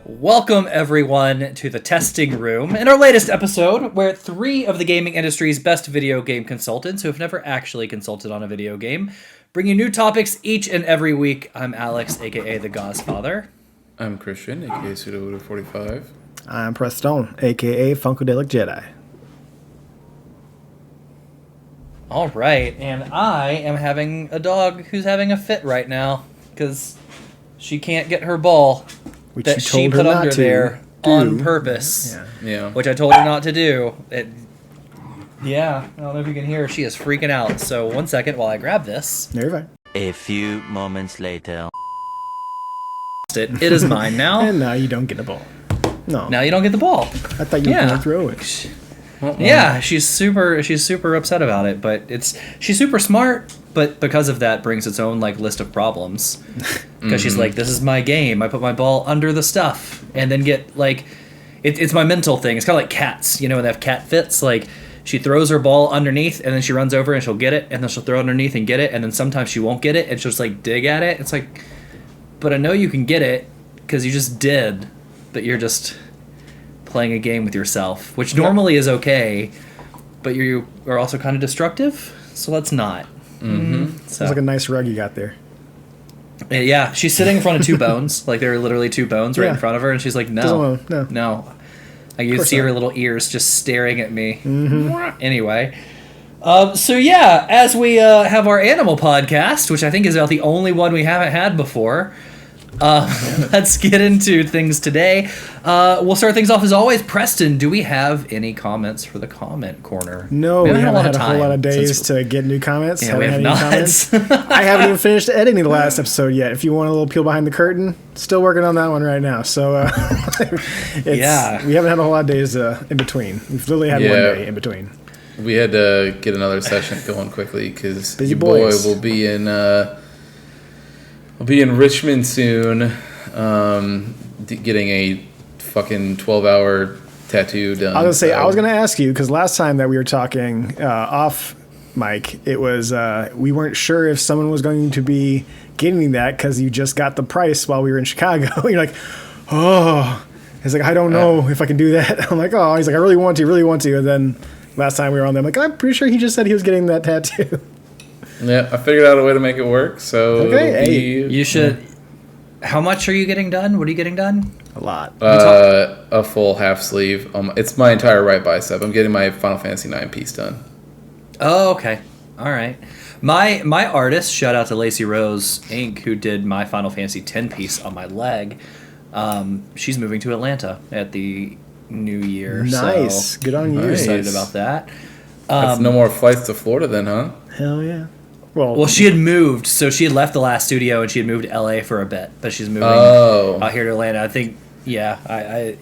Welcome, everyone, to the testing room. In our latest episode, where three of the gaming industry's best video game consultants who have never actually consulted on a video game bring you new topics each and every week. I'm Alex, a.k.a. the Godfather. I'm Christian, a.k.a. Pseudo45. I'm Preston, a.k.a. Funkadelic Jedi. All right, and I am having a dog who's having a fit right now because she can't get her ball Which that you she told put her not under to there do. on purpose. Yeah. Which I told her not to do. Yeah, I don't know if you can hear her. She is freaking out. So 1 second while I grab this. There you go. A few moments later. It is mine now. And now you don't get the ball. No. Now you don't get the ball. I thought you were going to throw it. Yeah, she's super upset about it, but she's super smart, but because of that brings its own list of problems. Because she's like, this is my game. I put my ball under the stuff and then get it's my mental thing. It's kind of like cats, when they have cat fits. She throws her ball underneath and then she runs over and she'll get it and then she'll throw it underneath and get it and then sometimes she won't get it and she'll just dig at it. It's like, but I know you can get it because you just did, but you're just playing a game with yourself, which normally is okay, but you are also kind of destructive, so let's not. Sounds like a nice rug you got there. Yeah, she's sitting in front of two bones, there are literally two bones right in Yeah. front of her, and she's like, No. no. You see her little ears just staring at me. Anyway, so yeah, as we have our animal podcast, which I think is about the only one we haven't had before, let's get into things today. We'll start things off as always. Preston, do we have any comments for the comment corner? No, we haven't had a whole lot of time days to get new comments. Yeah, we have had not. any comments. I haven't even finished editing the last episode yet. If you want a little peel behind the curtain, still working on that one right now. So we haven't had a whole lot of days in between. We've literally had 1 day in between. We had to get another session going quickly because your boys. boy will be in Richmond soon, getting a fucking 12-hour tattoo done. I was going to ask you, because last time that we were talking off mic, it was we weren't sure if someone was going to be getting that because you just got the price while we were in Chicago. You're like, oh. He's like, I don't know if I can do that. I'm like, oh. He's like, I really want to. And then last time we were on there, I'm like, I'm pretty sure he just said he was getting that tattoo. Yeah, I figured out a way to make it work. So okay, you should. How much are you getting done? What are you getting done? A lot. A full half sleeve. It's my entire right bicep. I'm getting my Final Fantasy 9 piece done. Oh, okay. All right. My artist, shout out to Lacey Rose Inc., who did my Final Fantasy 10 piece on my leg. She's moving to Atlanta at the new year. Nice. So Good on you. I'm excited about that. That's no more flights to Florida then, huh? Hell yeah. Well, she had moved, so she had left the last studio and she had moved to LA for a bit, but she's moving out here to Atlanta. I think, I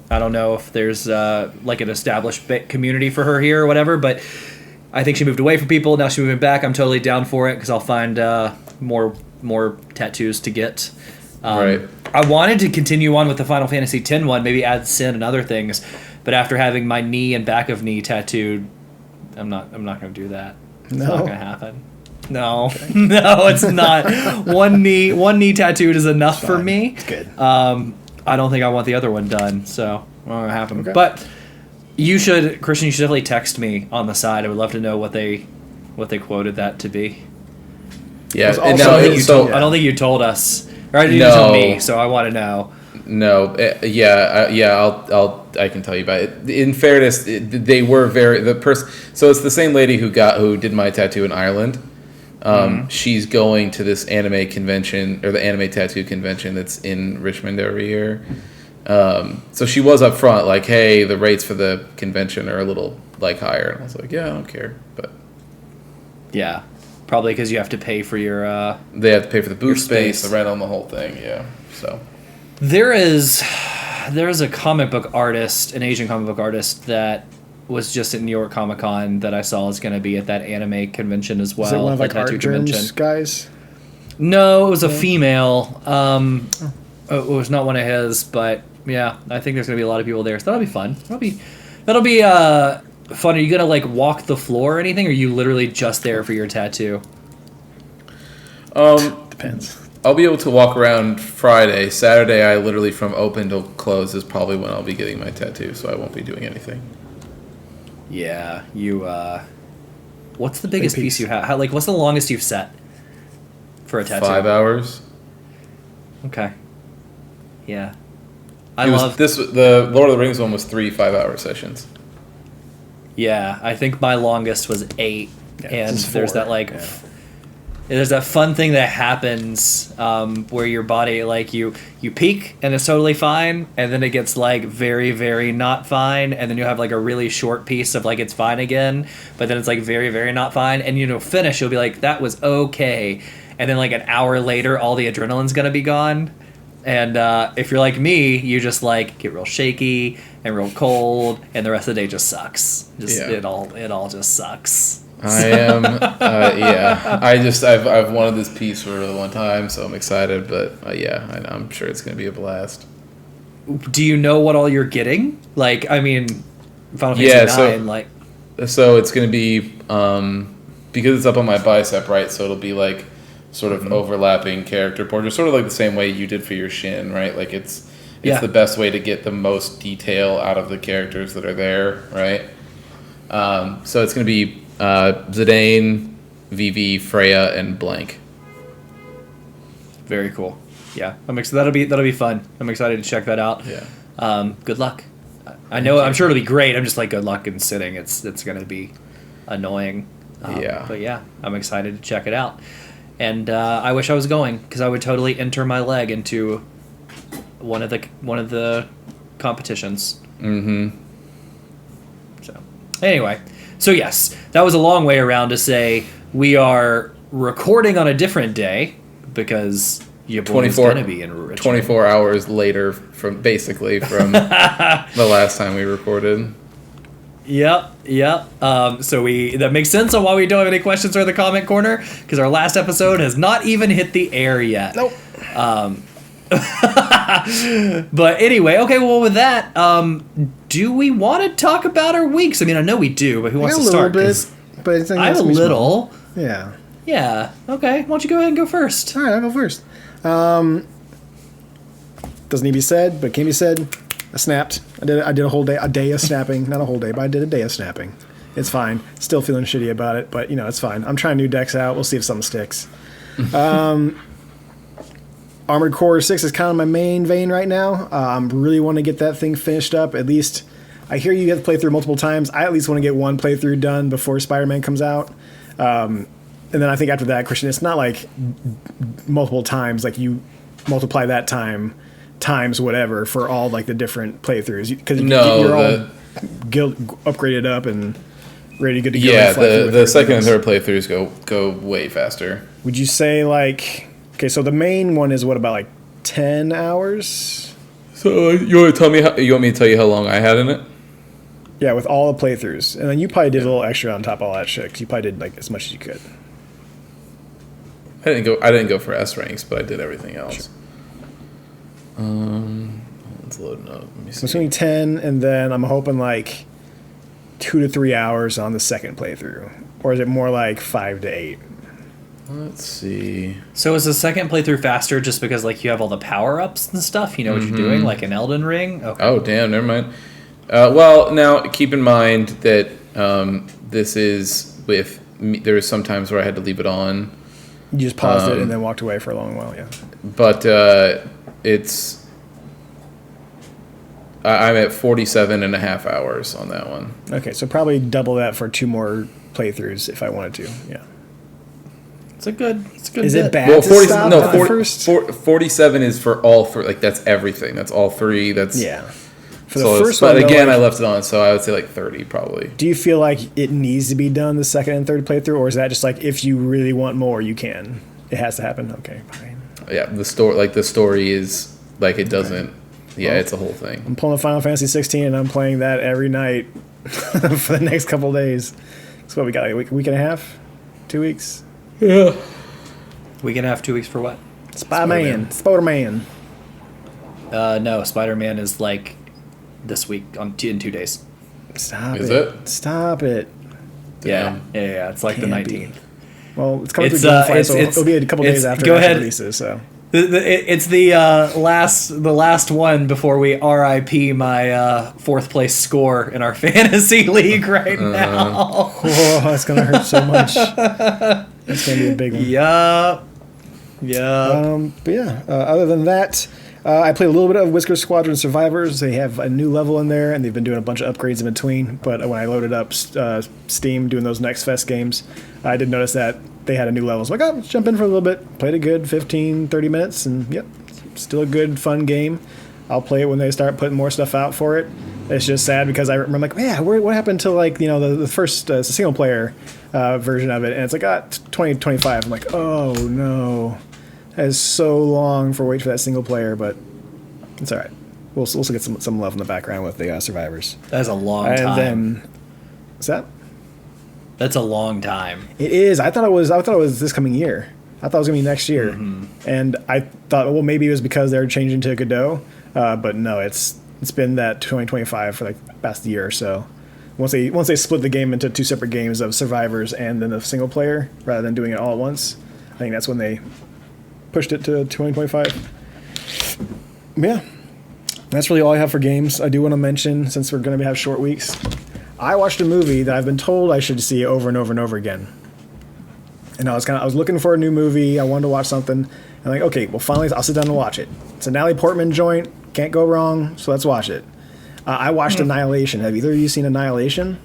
don't know if there's an established community for her here or whatever, but I think she moved away from people. Now she's moving back. I'm totally down for it because I'll find more tattoos to get. Right. I wanted to continue on with the Final Fantasy X one, maybe add Sin and other things, but after having my knee and back of knee tattooed, I'm not going to do that. It's not going to happen. No, okay. No, it's not. One knee tattooed is enough for me. It's good. I don't think I want the other one done, so I'm not gonna happen. Okay. But Christian, you should definitely text me on the side. I would love to know what they quoted that to be. Yeah, I don't think you told us, or you didn't tell me, so I want to know. No, I can tell you about it. In fairness, they were so it's the same lady who did my tattoo in Ireland. She's going to this anime convention, or the anime tattoo convention that's in Richmond every year. So she was up front, like, hey, the rates for the convention are a little higher, and I was like, yeah, I don't care, but yeah, probably because you have to pay for your. They have to pay for the booth space, the rent on the whole thing, yeah. So there is a comic book artist, an Asian comic book artist that was just at New York Comic Con that I saw is going to be at that anime convention as well. Is it one of tattoo convention guys? No, it was a female. It was not one of his, but yeah, I think there's going to be a lot of people there, so that'll be fun. That'll be fun. Are you going to walk the floor or anything, or are you literally just there for your tattoo? Depends. I'll be able to walk around Friday. Saturday, I literally from open till close is probably when I'll be getting my tattoo, so I won't be doing anything. Yeah, you. What's the biggest Big piece piece. you have? How, like, what's the longest you've set for a tattoo? 5 hours. Okay. Yeah. The Lord of the Rings one was 3 5-hour sessions. Yeah, I think my longest was 8, Yeah, and this is there's 4, that like, yeah. there's that fun thing that happens where your body like you peak and it's totally fine, and then it gets like very very not fine, and then you have like a really short piece of like it's fine again, but then it's like very very not fine, and finish you'll be like that was okay, and then like an hour later all the adrenaline's gonna be gone. And if you're like me, you just like get real shaky and real cold, and the rest of the day just sucks. It all just sucks. I am, yeah. I've wanted this piece for a long time, so I'm excited. But I'm sure it's gonna be a blast. Do you know what all you're getting? Like, I mean, Final Fantasy Yeah, 9, so- like, So it's gonna be because it's up on my bicep, right? So it'll be like sort of overlapping character portraits, sort of like the same way you did for your shin, right? Like it's Yeah. the best way to get the most detail out of the characters that are there, right? So it's gonna be Zidane, Vivi, Freya, and Blank. very cool. Yeah, that'll be fun. I'm excited to check that out. Yeah. Good luck. I know. I'm sure it'll be great. I'm just like good luck in sitting. It's gonna be annoying. Yeah. But yeah, I'm excited to check it out. And I wish I was going because I would totally enter my leg into one of the competitions. Mm-hmm. So anyway, so yes, that was a long way around to say we are recording on a different day because your boy is 24 going to be in Richmond. 24 hours later from the last time we recorded. Yep. So that makes sense on why we don't have any questions or the comment corner, because our last episode has not even hit the air yet. Nope. But anyway, okay. Well, with that, do we want to talk about our weeks? I mean, I know we do, but who wants a to little start? bit, 'Cause but I think I have that's a gonna be small. little. Yeah. Yeah. Okay. Why don't you go ahead and go first? All right, I'll go first. Doesn't need to be said, but can be said. I snapped. I did a whole day, of snapping. Not a whole day, but I did a day of snapping. It's fine. Still feeling shitty about it, but it's fine. I'm trying new decks out. We'll see if something sticks. Armored Core 6 is kind of my main vein right now. I really want to get that thing finished up. At least, I hear you have to play through multiple times. I at least want to get one playthrough done before Spider-Man comes out. And then I think after that, Christian, it's not like multiple times. Like you multiply that time times whatever for all like the different playthroughs, because you're all upgraded up and ready to go. Yeah, and fly through with the second and everything third playthroughs go way faster. Would you say like, okay, so the main one is what, about like 10 hours? So you want me to tell you how long I had in it? Yeah, with all the playthroughs, and then you probably did a little extra on top of all that shit, 'cause you probably did like as much as you could. I didn't go for S ranks, but I did everything else. It's loading up. Let me So see. it's only 10, and then I'm hoping like 2 to 3 hours on the second playthrough, or is it more like 5 to 8? Let's see. So is the second playthrough faster just because like you have all the power ups and stuff? You know what you're doing, like an Elden Ring. Okay. Oh, damn, never mind. Well, now keep in mind that this is with me. There was some times where I had to leave it on, You just paused it and then walked away for a long while. Yeah. but it's. I'm at 47 and a half hours on that one. Okay, so probably double that for 2 more playthroughs if I wanted to. Yeah. It's a good. Is bit. it bad Well, to 40, stop no, at the 40, first? 47 is for all 3. Like that's everything. That's all 3. That's Yeah. For the So first but one, though, again, like, I left it on, so I would say like 30 probably. do you feel like it needs to be done the second and third playthrough, or is that just like if you really want more, you can? It has to happen. Okay, fine. Yeah, the story is like it doesn't. Yeah, it's a whole thing. I'm pulling Final Fantasy 16 and I'm playing that every night for the next couple days. So what we got? Like a week and a half, 2 weeks. Yeah. We can have 2 weeks for what? Spider-Man. No, Spider-Man is like this week in 2 days. Stop Is it. it? Stop it. Yeah. It's like the Can't be. 19th. Well, it's coming It's, through GameFly, so it's- it'll be a couple it's- days after go it ahead. releases. So It's the last one before we RIP my fourth place score in our fantasy league right now. oh, that's gonna hurt so much. That's gonna be a big one. Yup. But yeah, other than that, I played a little bit of Whisker Squadron Survivors. They have a new level in there, and they've been doing a bunch of upgrades in between. But when I loaded up Steam doing those Next Fest games, I did notice that they had a new level. So I'm like, oh, let's jump in for a little bit. Played a good 15, 30 minutes, and yep, still a good, fun game. I'll play it when they start putting more stuff out for it. It's just sad because I'm like, man, what happened to like, the first single player version of it? And it's like, 2025. I'm like, oh no. That is so long for wait for that single player, but it's all right. We'll also get some love in the background with the Survivors. That's a long And time. then, what's that? That's a long time. It is. I thought it was this coming year. I thought it was gonna be next year, and I thought, well, maybe it was because they're changing to Godot, but no, it's been that 2025 for like the past year or so. Once they split the game into two separate games of Survivors and then the single player, rather than doing it all at once, I think that's when they pushed it to 2025. Yeah, that's really all I have for games. I do want to mention, since we're going to have short weeks, I watched a movie that I've been told I should see over and over and over again. And I was looking for a new movie. I wanted to watch something. And like, okay, well, finally, I'll sit down and watch it. It's a Natalie Portman joint. Can't go wrong. So let's watch it. I watched Annihilation. Have either of you seen Annihilation?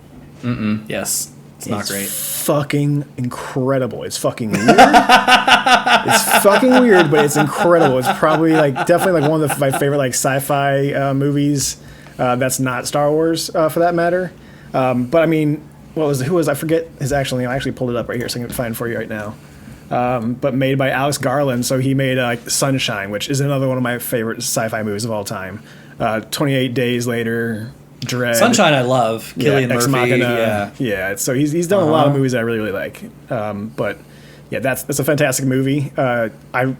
Yes. It's not great. Fucking incredible. It's fucking weird. It's fucking weird, but it's incredible. It's probably definitely one of my favorite sci-fi movies. That's not Star Wars for that matter. But I mean, I forget his actual name. I actually pulled it up right here so I can find it for you right now. But made by Alex Garland. So he made Sunshine, which is another one of my favorite sci-fi movies of all time. 28 Days Later, Dread. Sunshine I love. Cillian Ex Murphy. Machina. Yeah. So he's done a lot of movies that I really, really like. But yeah, that's a fantastic movie. I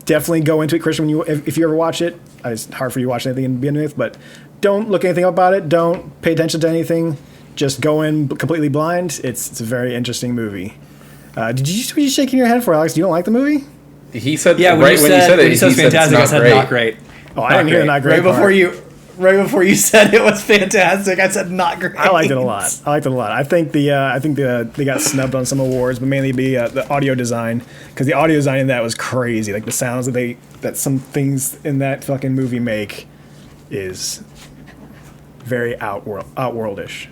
definitely go into it, Christian, if you ever watch it. It's hard for you to watch anything and begin with, but don't look anything up about it. Don't pay attention to anything. Just go in completely blind. It's a very interesting movie. What are you shaking your head for, Alex? Do you don't like the movie? He said Yeah, when you said it, when you said he said fantastic, I it's said not great. Oh, I didn't hear the not great Right before you said it was fantastic, I said not great. I liked it a lot. I think they got snubbed on some awards, but mainly the audio design, because the audio design in that was crazy. Like the sounds that some things in that fucking movie make is very outworldish.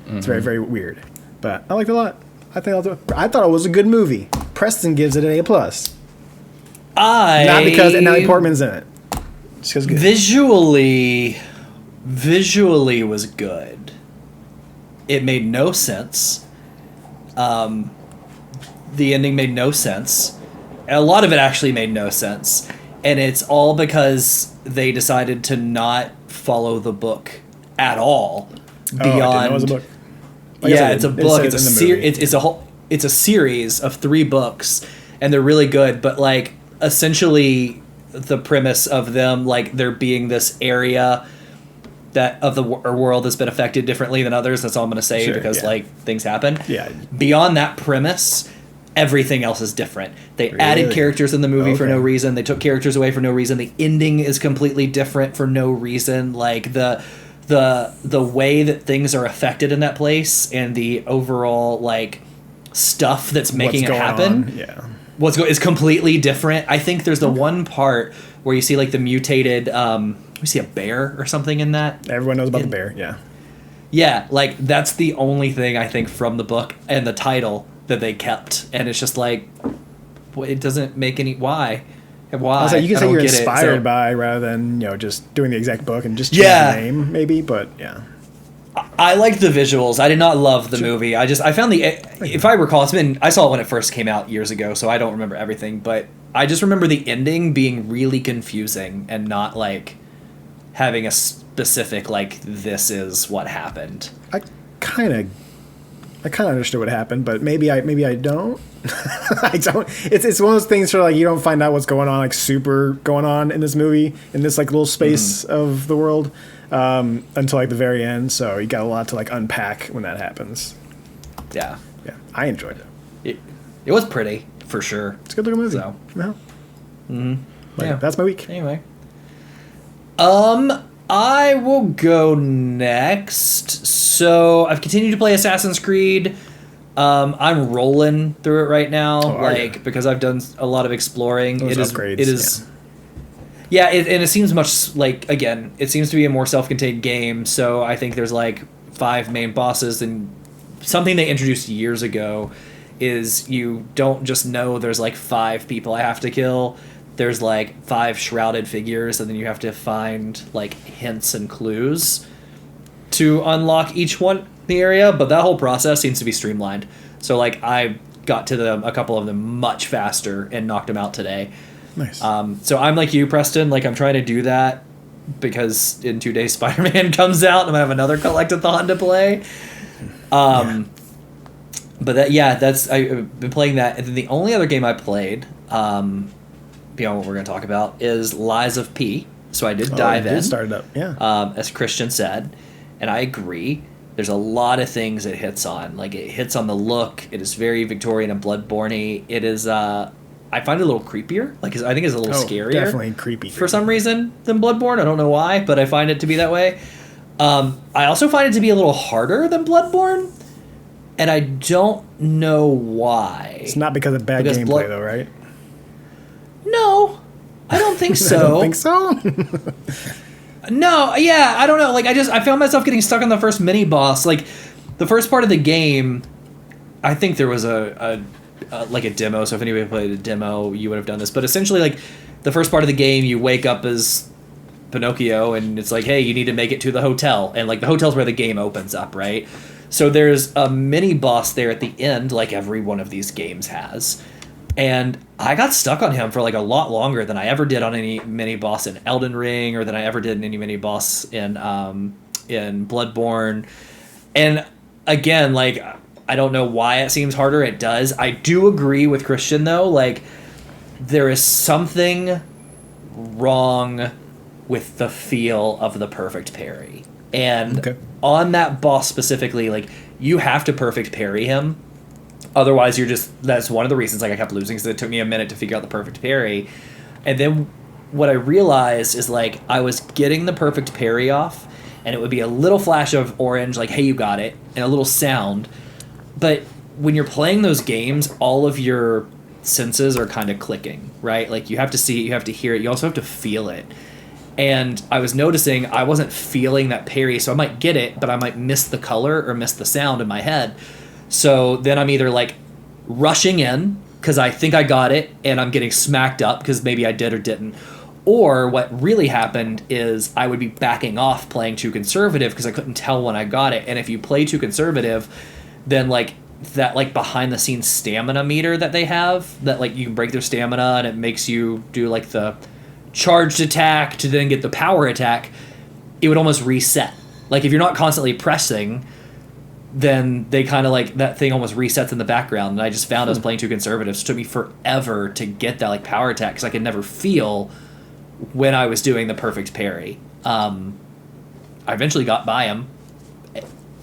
It's very, very weird, but I liked it a lot. I thought it was a good movie. Preston gives it an A+. Not because Natalie Portman's in it. Just because visually was good. It made no sense. The ending made no sense. A lot of it actually made no sense, and it's all because they decided to not follow the book at all. I didn't know it was a book. Yeah, it's a book. It's a series of 3 books, and they're really good. But essentially, the premise of them, there being this area that of the world that's been affected differently than others. That's all I'm going to say because things happen. Yeah. Beyond that premise, everything else is different. They added characters in the movie for no reason. They took characters away for no reason. The ending is completely different for no reason. The way that things are affected in that place and the overall stuff that's making it happen is completely different. I think there's the one part where you see the mutated we see a bear or something in that. Everyone knows about the bear. Yeah, that's the only thing I think from the book and the title that they kept, and it's just it doesn't make any why. I was you can say you're inspired by rather than just doing the exact book and just changing the name maybe, but yeah. I liked the visuals. I did not love the movie. I found if I recall, I saw it when it first came out years ago, so I don't remember everything, but I just remember the ending being really confusing and not having a specific this is what happened. I kind of understood what happened, but maybe I don't. I don't. It's one of those things where you don't find out what's going on super going on in this movie in this little space of the world until the very end. So you got a lot to unpack when that happens. Yeah. I enjoyed it. It was pretty for sure. It's a good looking movie. So. Yeah. Yeah. That's my week. Anyway. I will go next. So I've continued to play Assassin's Creed. I'm rolling through it right now, because I've done a lot of exploring. Those It is. upgrades, It is. Yeah, and it seems much like, again, it seems to be a more self-contained game. So I think there's like 5 main bosses, and something they introduced years ago is you don't just know there's like 5 people I have to kill. There's like 5 shrouded figures, and then you have to find like hints and clues to unlock each one in the area. But that whole process seems to be streamlined. So like I got to a couple of them much faster and knocked them out today. Nice. So I'm like you, Preston. Like I'm trying to do that because in 2 days Spider-Man comes out, and I have another collectathon to play. But I've been playing that. And then the only other game I played, beyond what we're going to talk about, is Lies of P. So I did dive in. Start it up. Yeah. As Christian said, and I agree. There's a lot of things it hits on. Like it hits on the look. It is very Victorian and Bloodborne-y. It is. I find it a little creepier. Like I think it's a little scarier. Definitely creepy. For some reason than Bloodborne. I don't know why, but I find it to be that way. I also find it to be a little harder than Bloodborne, and I don't know why. It's not because of bad gameplay, though, right? No, I don't think so. I don't think so. No, yeah, I don't know. Like I found myself getting stuck on the first mini boss. Like the first part of the game, I think there was a demo. So if anybody played a demo, you would have done this. But essentially, like the first part of the game, you wake up as Pinocchio, and it's like, hey, you need to make it to the hotel, and like the hotel's where the game opens up, right? So there's a mini boss there at the end, like every one of these games has. And I got stuck on him for like a lot longer than I ever did on any mini boss in Elden Ring, or than I ever did in any mini boss in Bloodborne. And again, like I don't know why it seems harder. It does. I do agree with Christian though. Like there is something wrong with the feel of the perfect parry. And on that boss specifically, like you have to perfect parry him. Otherwise, that's one of the reasons like I kept losing, because it took me a minute to figure out the perfect parry. And then what I realized is like I was getting the perfect parry off, and it would be a little flash of orange, like, hey, you got it, and a little sound. But when you're playing those games, all of your senses are kind of clicking, right? Like you have to see it, you have to hear it, you also have to feel it. And I was noticing I wasn't feeling that parry, so I might get it, but I might miss the color or miss the sound in my head. So then I'm either like rushing in because I think I got it and I'm getting smacked up because maybe I did or didn't. Or what really happened is I would be backing off playing too conservative because I couldn't tell when I got it. And if you play too conservative, then like that like behind the scenes stamina meter that they have, that like you can break their stamina and it makes you do like the charged attack to then get the power attack, it would almost reset. Like if you're not constantly pressing, then they kind of like that thing almost resets in the background. And I just found I was playing too conservative. So it took me forever to get that like power attack because I could never feel when I was doing the perfect parry. I eventually got by him,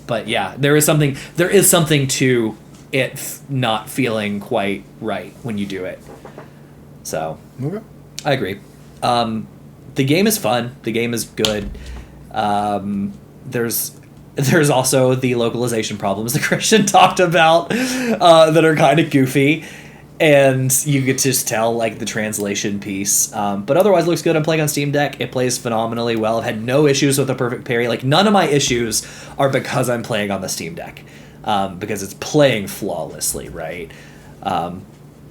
but yeah, there is something to it not feeling quite right when you do it. So I agree. The game is fun. The game is good. There's also the localization problems that Christian talked about that are kind of goofy, and you could just tell like the translation piece. But otherwise, it looks good. I'm playing on Steam Deck. It plays phenomenally well. I've had no issues with the perfect parry. Like none of my issues are because I'm playing on the Steam Deck, because it's playing flawlessly, right?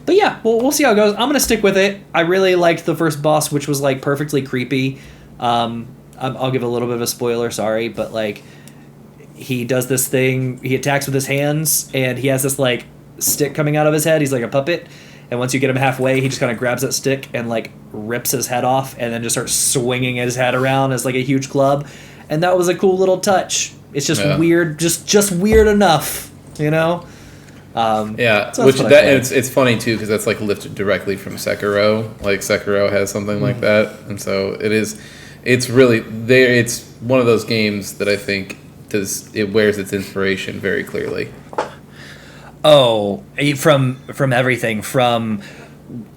But yeah, we'll see how it goes. I'm gonna stick with it. I really liked the first boss, which was like perfectly creepy. I'll give a little bit of a spoiler, sorry, but like he does this thing. He attacks with his hands, and he has this like stick coming out of his head. He's like a puppet, and once you get him halfway, he just kind of grabs that stick and like rips his head off, and then just starts swinging his head around as like a huge club. And that was a cool little touch. It's just weird, just weird enough, you know. So which that it's funny too because that's like lifted directly from Sekiro. Like Sekiro has something like that, and so it's really there. It's one of those games that I think it wears its inspiration very clearly. Oh, from everything from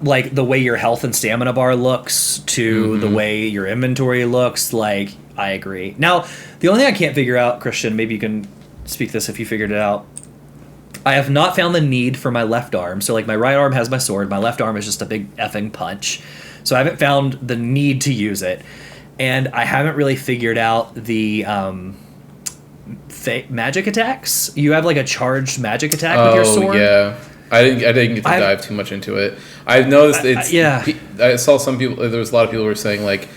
like the way your health and stamina bar looks to the way your inventory looks. Like, I agree. Now, the only thing I can't figure out, Christian, maybe you can speak this if you figured it out. I have not found the need for my left arm. So, like, my right arm has my sword. My left arm is just a big effing punch. So I haven't found the need to use it. And I haven't really figured out the magic attacks. You have, like, a charged magic attack with your sword. Oh, yeah. I didn't get to dive too much into it. I've noticed I saw some people, there was a lot of people who were saying, like,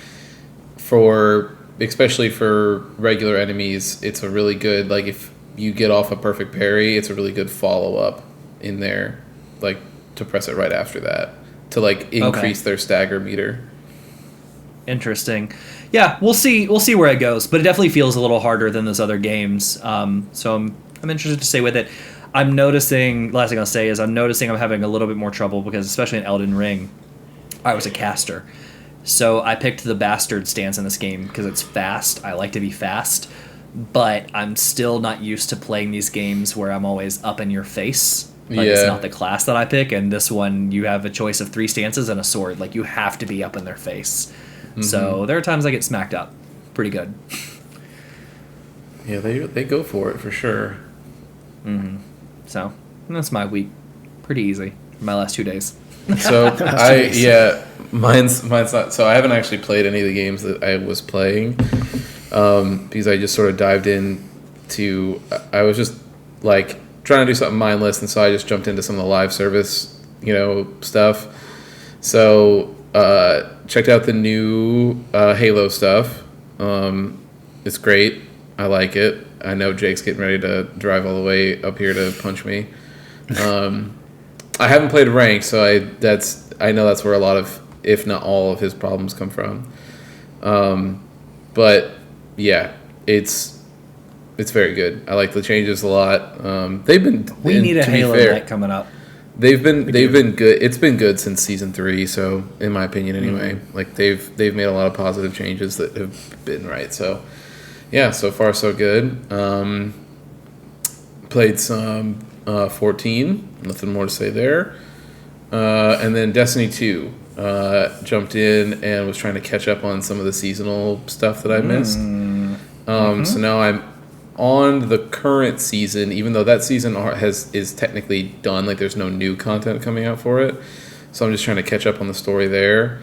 especially for regular enemies, it's a really good, like, if you get off a perfect parry, it's a really good follow-up in there, like, to press it right after that, to, like, increase their stagger meter. Interesting. Yeah, we'll see where it goes, but it definitely feels a little harder than those other games. So I'm interested to stay with it. I'm noticing, last thing I'll say is I'm noticing I'm having a little bit more trouble because, especially in Elden Ring, I was a caster. So I picked the bastard stance in this game because it's fast. I like to be fast, but I'm still not used to playing these games where I'm always up in your face. Like, it's not the class that I pick, and this one you have a choice of 3 stances and a sword. Like, you have to be up in their face. Mm-hmm. So there are times I get smacked up. Pretty good. Yeah, they go for it for sure. Mm-hmm. So that's my week. Pretty easy. My last 2 days. So mine's not. So I haven't actually played any of the games that I was playing because I just sort of dived in to. I was just like trying to do something mindless, and so I just jumped into some of the live service, stuff. So checked out the new Halo stuff. It's great. I like it. I know Jake's getting ready to drive all the way up here to punch me. I haven't played ranked, so I know that's where a lot of, if not all of his problems come from. But yeah, it's very good. I like the changes a lot. We need a Halo night coming up. They've been good. It's been good since season 3. So in my opinion, anyway, like they've made a lot of positive changes that have been right. So yeah, so far so good. Played some 14. Nothing more to say there. And then Destiny 2. Jumped in and was trying to catch up on some of the seasonal stuff that I missed. So now I'm on the current season, even though that season is technically done. Like, there's no new content coming out for it. So I'm just trying to catch up on the story there.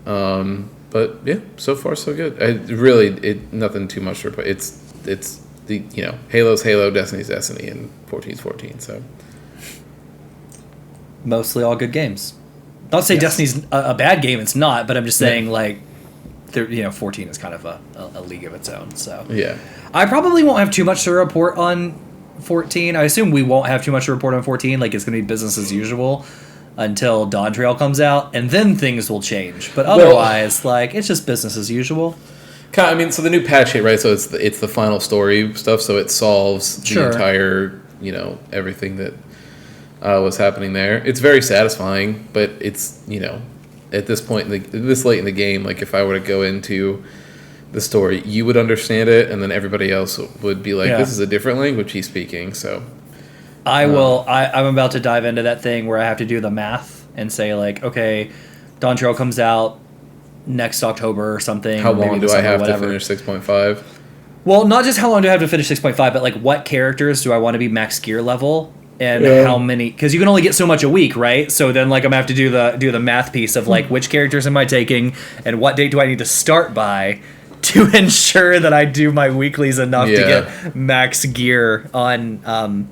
But yeah, so far so good. Nothing too much to report. It's the Halo's Halo, Destiny's Destiny, and 14's 14. So mostly all good games. Not to say Destiny's a bad game. It's not, but I'm just saying, like, 14 is kind of a league of its own. So yeah, I probably won't have too much to report on 14. I assume we won't have too much to report on 14. Like, it's going to be business as usual until Dawn Trail comes out, and then things will change. But otherwise, it's just business as usual. I mean, so the new patch hit, right? So it's the final story stuff. So it solves the entire, everything that was happening there. It's very satisfying, but it's, at this point, this late in the game, like, if I were to go into the story, you would understand it, and then everybody else would be like, this is a different language he's speaking. So I'm about to dive into that thing where I have to do the math and say, like, okay, Dawn Trail comes out next October or something. How long do I have to finish 6.5? Well, not just how long do I have to finish 6.5, but, like, what characters do I want to be max gear level? And how many? Because you can only get so much a week, right? So then, like, I'm gonna have to do the math piece of, like, which characters am I taking, and what date do I need to start by to ensure that I do my weeklies enough to get max gear on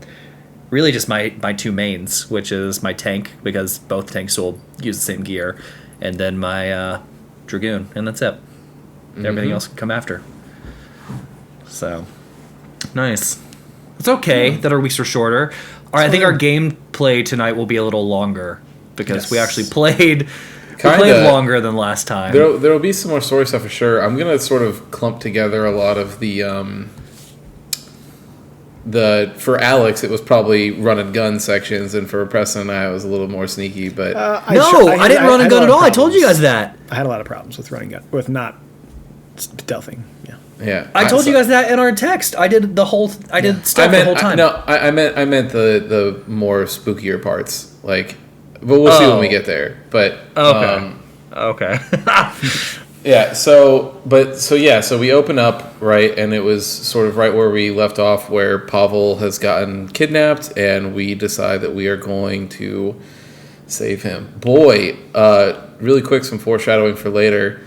really just my 2 mains, which is my tank, because both tanks will use the same gear, and then my Dragoon, and that's it. Everything else can come after. So nice. It's okay that our weeks are shorter. I think our gameplay tonight will be a little longer because we actually played longer than last time. There will be some more story stuff for sure. I'm gonna sort of clump together a lot of the for Alex it was probably run and gun sections, and for Preston and I it was a little more sneaky. But I didn't run and gun at all. I told you guys that. I had a lot of problems with running gun, with not stealthing. Yeah. Yeah, I told you guys that in our text. I did the whole. I did stuff the whole time. I meant the more spookier parts. Like, but we'll see when we get there. But Okay. Okay. yeah. So we open up right, and it was sort of right where we left off, where Pavel has gotten kidnapped, and we decide that we are going to save him. Boy, really quick, some foreshadowing for later.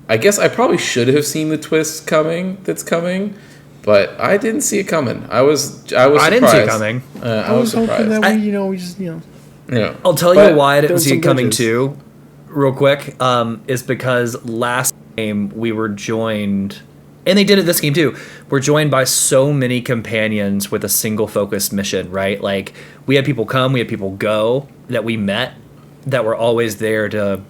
I guess I probably should have seen the twist that's coming, but I didn't see it coming. I was surprised. I didn't see it coming. I was surprised. hoping that we just. Yeah. I'll tell But you why I didn't there's see some it coming glitches. too, real quick. Is because last game we were joined, and they did it this game too. We're joined by so many companions with a single focused mission, right? Like we had people come, we had people go that we met that were always there to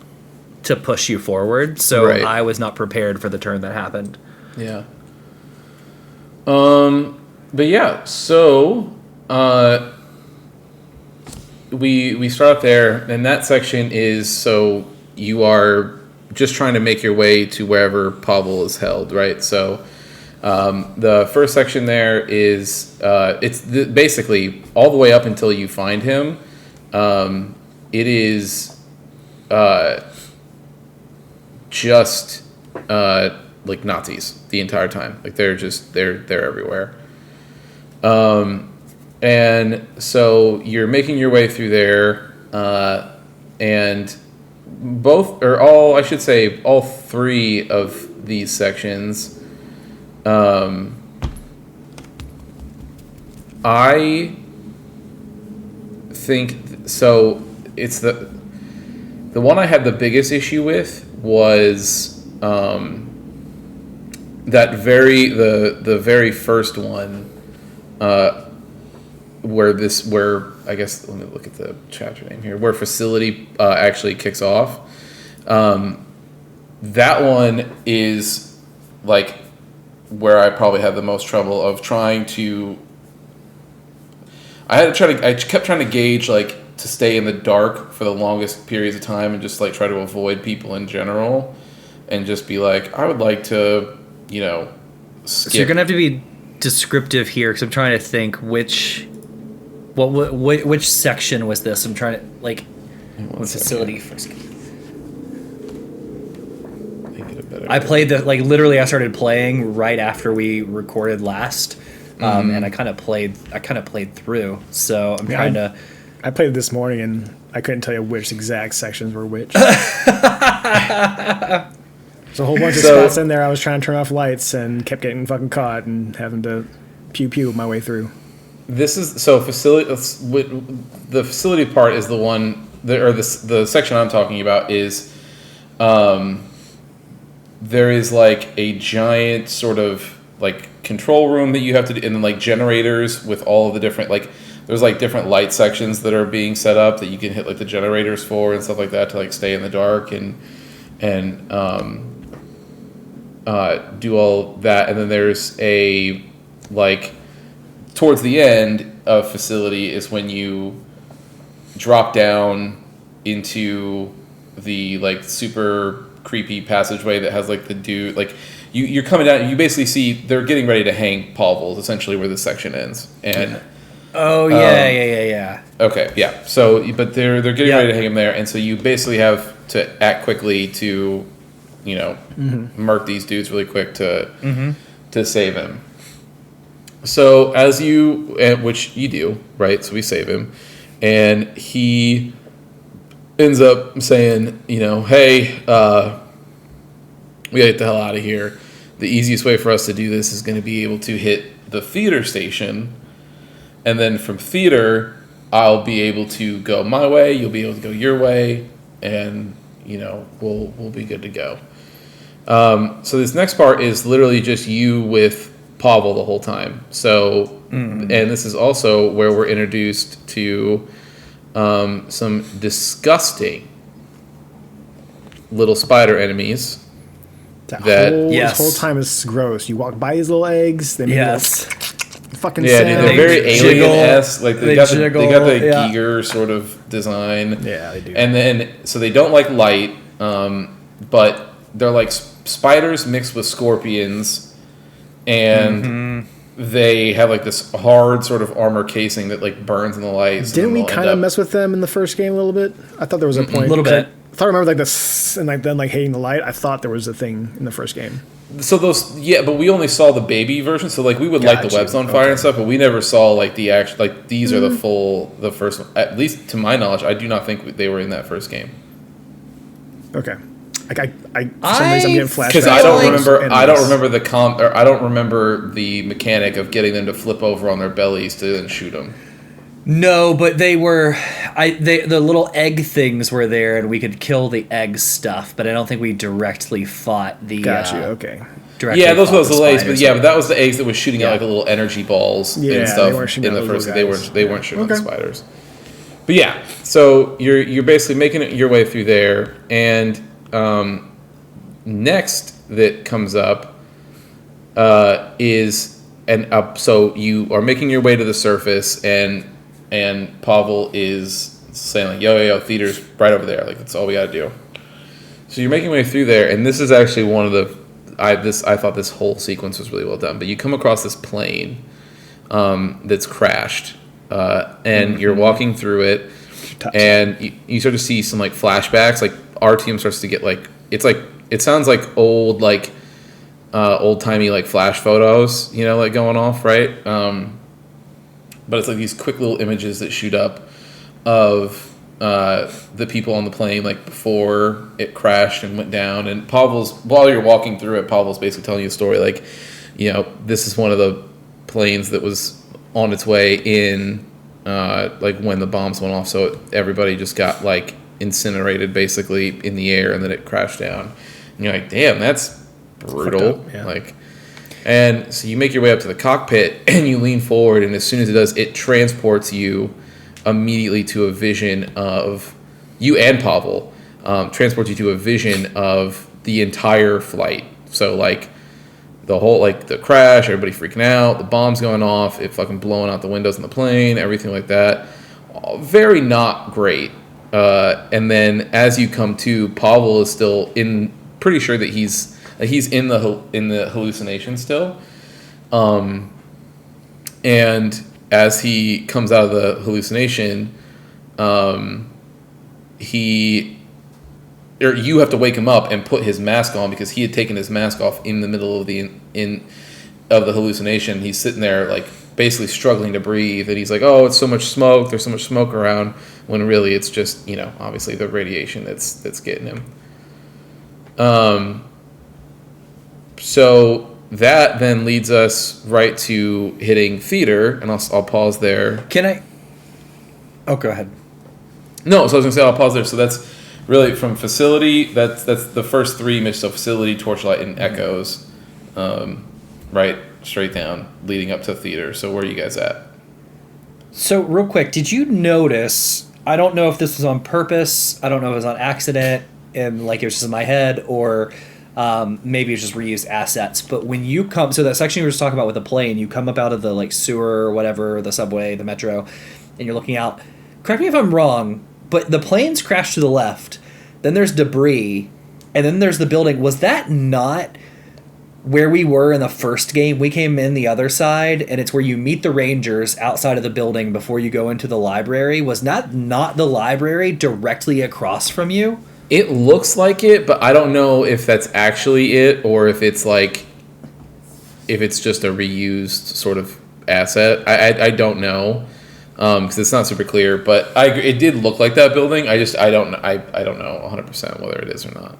push you forward. So Right. I was not prepared for the turn that happened. Yeah. But yeah, so we start up there, and that section is so you are just trying to make your way to wherever Pavel is held, right? So the first section there is basically all the way up until you find him. It is just like Nazis the entire time. Like they're everywhere. And so you're making your way through there, and all three of these sections, I think so. It's the one I had the biggest issue with was that the very first one, where I guess let me look at the chapter name here, where facility actually kicks off. That one is like where I probably had the most trouble of trying to. I kept trying to gauge like to stay in the dark for the longest periods of time and just like try to avoid people in general, and just be like, I would like to, skip. So you're gonna have to be descriptive here because I'm trying to think which section was this. I'm trying to like what facility first. I played literally I started playing right after we recorded last, and I kind of played through. So I'm trying to. I played it this morning and I couldn't tell you which exact sections were which. There's a whole bunch of spots in there. I was trying to turn off lights and kept getting fucking caught and having to pew my way through. This is so facility. The facility part is the one, the section I'm talking about is, there is like a giant sort of like control room that you have to do, and then like generators with all of the different like. There's like different light sections that are being set up that you can hit like the generators for and stuff like that to like stay in the dark and do all that. And then there's a like towards the end of facility is when you drop down into the like super creepy passageway that has like the dude like you're coming down and you basically see they're getting ready to hang Pavel is essentially where this section ends. And Oh yeah. Okay, yeah. So, but they're getting ready to hang him there, and so you basically have to act quickly to, murk these dudes really quick to save him. So as which you do, right? So we save him, and he ends up saying, hey, we gotta get the hell out of here. The easiest way for us to do this is going to be able to hit the theater station. And then from theater, I'll be able to go my way. You'll be able to go your way, and we'll be good to go. So this next part is literally just you with Pavel the whole time. So, and this is also where we're introduced to some disgusting little spider enemies. This whole time is gross. You walk by these little eggs. They make fucking yeah, sound. dude, they're very alien-esque. Like they got the Giger sort of design. Yeah, they do. And then so they don't like light, but they're like spiders mixed with scorpions, and they have like this hard sort of armor casing that like burns in the light. Didn't we kind of mess with them in the first game a little bit? I thought there was a point. A little bit. I thought I remember like this and like then like hitting the light. I thought there was a thing in the first game. So those, but we only saw the baby version. So like we would light the Gotcha. webs on fire and stuff, but we never saw like the actual like these are the first one. At least to my knowledge, I do not think they were in that first game. Okay. Like I for some reason I'm getting flashbacks. Because I don't remember I don't remember the mechanic of getting them to flip over on their bellies to then shoot them. No, but they were, the little egg things were there, and we could kill the egg stuff. But I don't think we directly fought the. Gotcha. Okay. Yeah, those was the eggs, but spiders. but that was the eggs that was shooting out like little energy balls Yeah, and stuff they weren't shooting in at the the first. little guys. They weren't shooting at the Okay. spiders. But yeah, so you're basically making it your way through there, and next that comes up is so you are making your way to the surface, and Pavel is saying like, yo, theater's right over there, like that's all we gotta do. So you're making your way through there, and this is actually one of the I thought this whole sequence was really well done. But you come across this plane that's crashed, and you're walking through it, and you start to see some like flashbacks. Like RTM starts to get like it sounds like old timey like flash photos, like going off, right? But it's like these quick little images that shoot up of the people on the plane like before it crashed and went down. And while you're walking through it, Pavel's basically telling you a story like, this is one of the planes that was on its way in like when the bombs went off, so everybody just got like incinerated basically in the air, and then it crashed down. And you're like, damn, that's brutal. Fucked up, yeah. Like, and so you make your way up to the cockpit and you lean forward, and as soon as it does, it transports you immediately to a vision of you and Pavel, transports you to a vision of the entire flight. So like the whole, like the crash, everybody freaking out, the bombs going off, it fucking blowing out the windows in the plane, everything like that. Very not great. And then as you come to, Pavel is still pretty sure that he's in the hallucination still. And as he comes out of the hallucination, you have to wake him up and put his mask on, because he had taken his mask off in the middle of the hallucination. He's sitting there like basically struggling to breathe, and he's like, "Oh, it's so much smoke. There's so much smoke around." When really it's just obviously the radiation that's getting him. So that then leads us right to hitting theater, and I'll pause there. Can I? Oh, go ahead. No, so I was gonna say I'll pause there. So that's really from facility. That's the first three missions: so facility, torchlight, and echoes. Right, straight down, leading up to theater. So where are you guys at? So real quick, did you notice? I don't know if this was on purpose. I don't know if it was on accident, and like it was just in my head, or maybe it's just reused assets. But when you come, so that section you were just talking about with the plane, you come up out of the like sewer or whatever, the subway, the metro, and you're looking out. Correct me if I'm wrong, but the planes crash to the left, then there's debris, and then there's the building. Was that not where we were in the first game? We came in the other side, and it's where you meet the Rangers outside of the building before you go into the library. Was that not the library directly across from you? It looks like it, but I don't know if that's actually it, or if it's just a reused sort of asset. I don't know, because it's not super clear. But it did look like that building. I don't know 100% whether it is or not.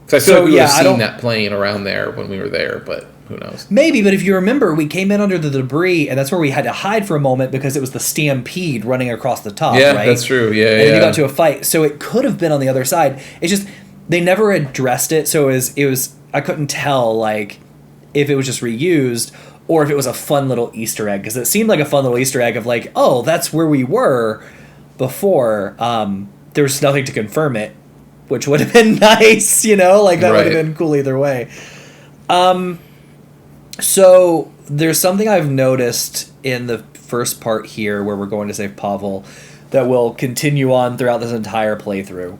Because I feel like we would have seen that plane around there when we were there, but who knows? Maybe, but if you remember, we came in under the debris, and that's where we had to hide for a moment because it was the stampede running across the top, yeah, right? That's true, yeah, and then you got to a fight. So it could have been on the other side. It's just, they never addressed it, so it was I couldn't tell, like, if it was just reused or if it was a fun little Easter egg, because it seemed like a fun little Easter egg of, like, oh, that's where we were before. There was nothing to confirm it, which would have been nice, like that would have been cool either way. So there's something I've noticed in the first part here where we're going to save Pavel that will continue on throughout this entire playthrough.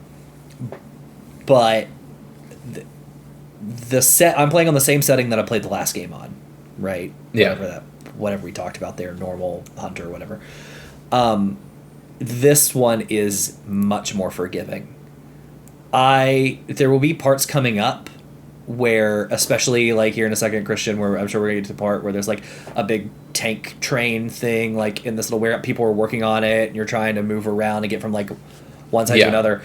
But I'm playing on the same setting that I played the last game on, right? Yeah. Whatever we talked about there, normal, hunter, whatever. This one is much more forgiving. There will be parts coming up where, especially like here in a second, Christian, where I'm sure we're going to get to the part where there's like a big tank train thing, like in this little warehouse, people are working on it, and you're trying to move around and get from like one side to another.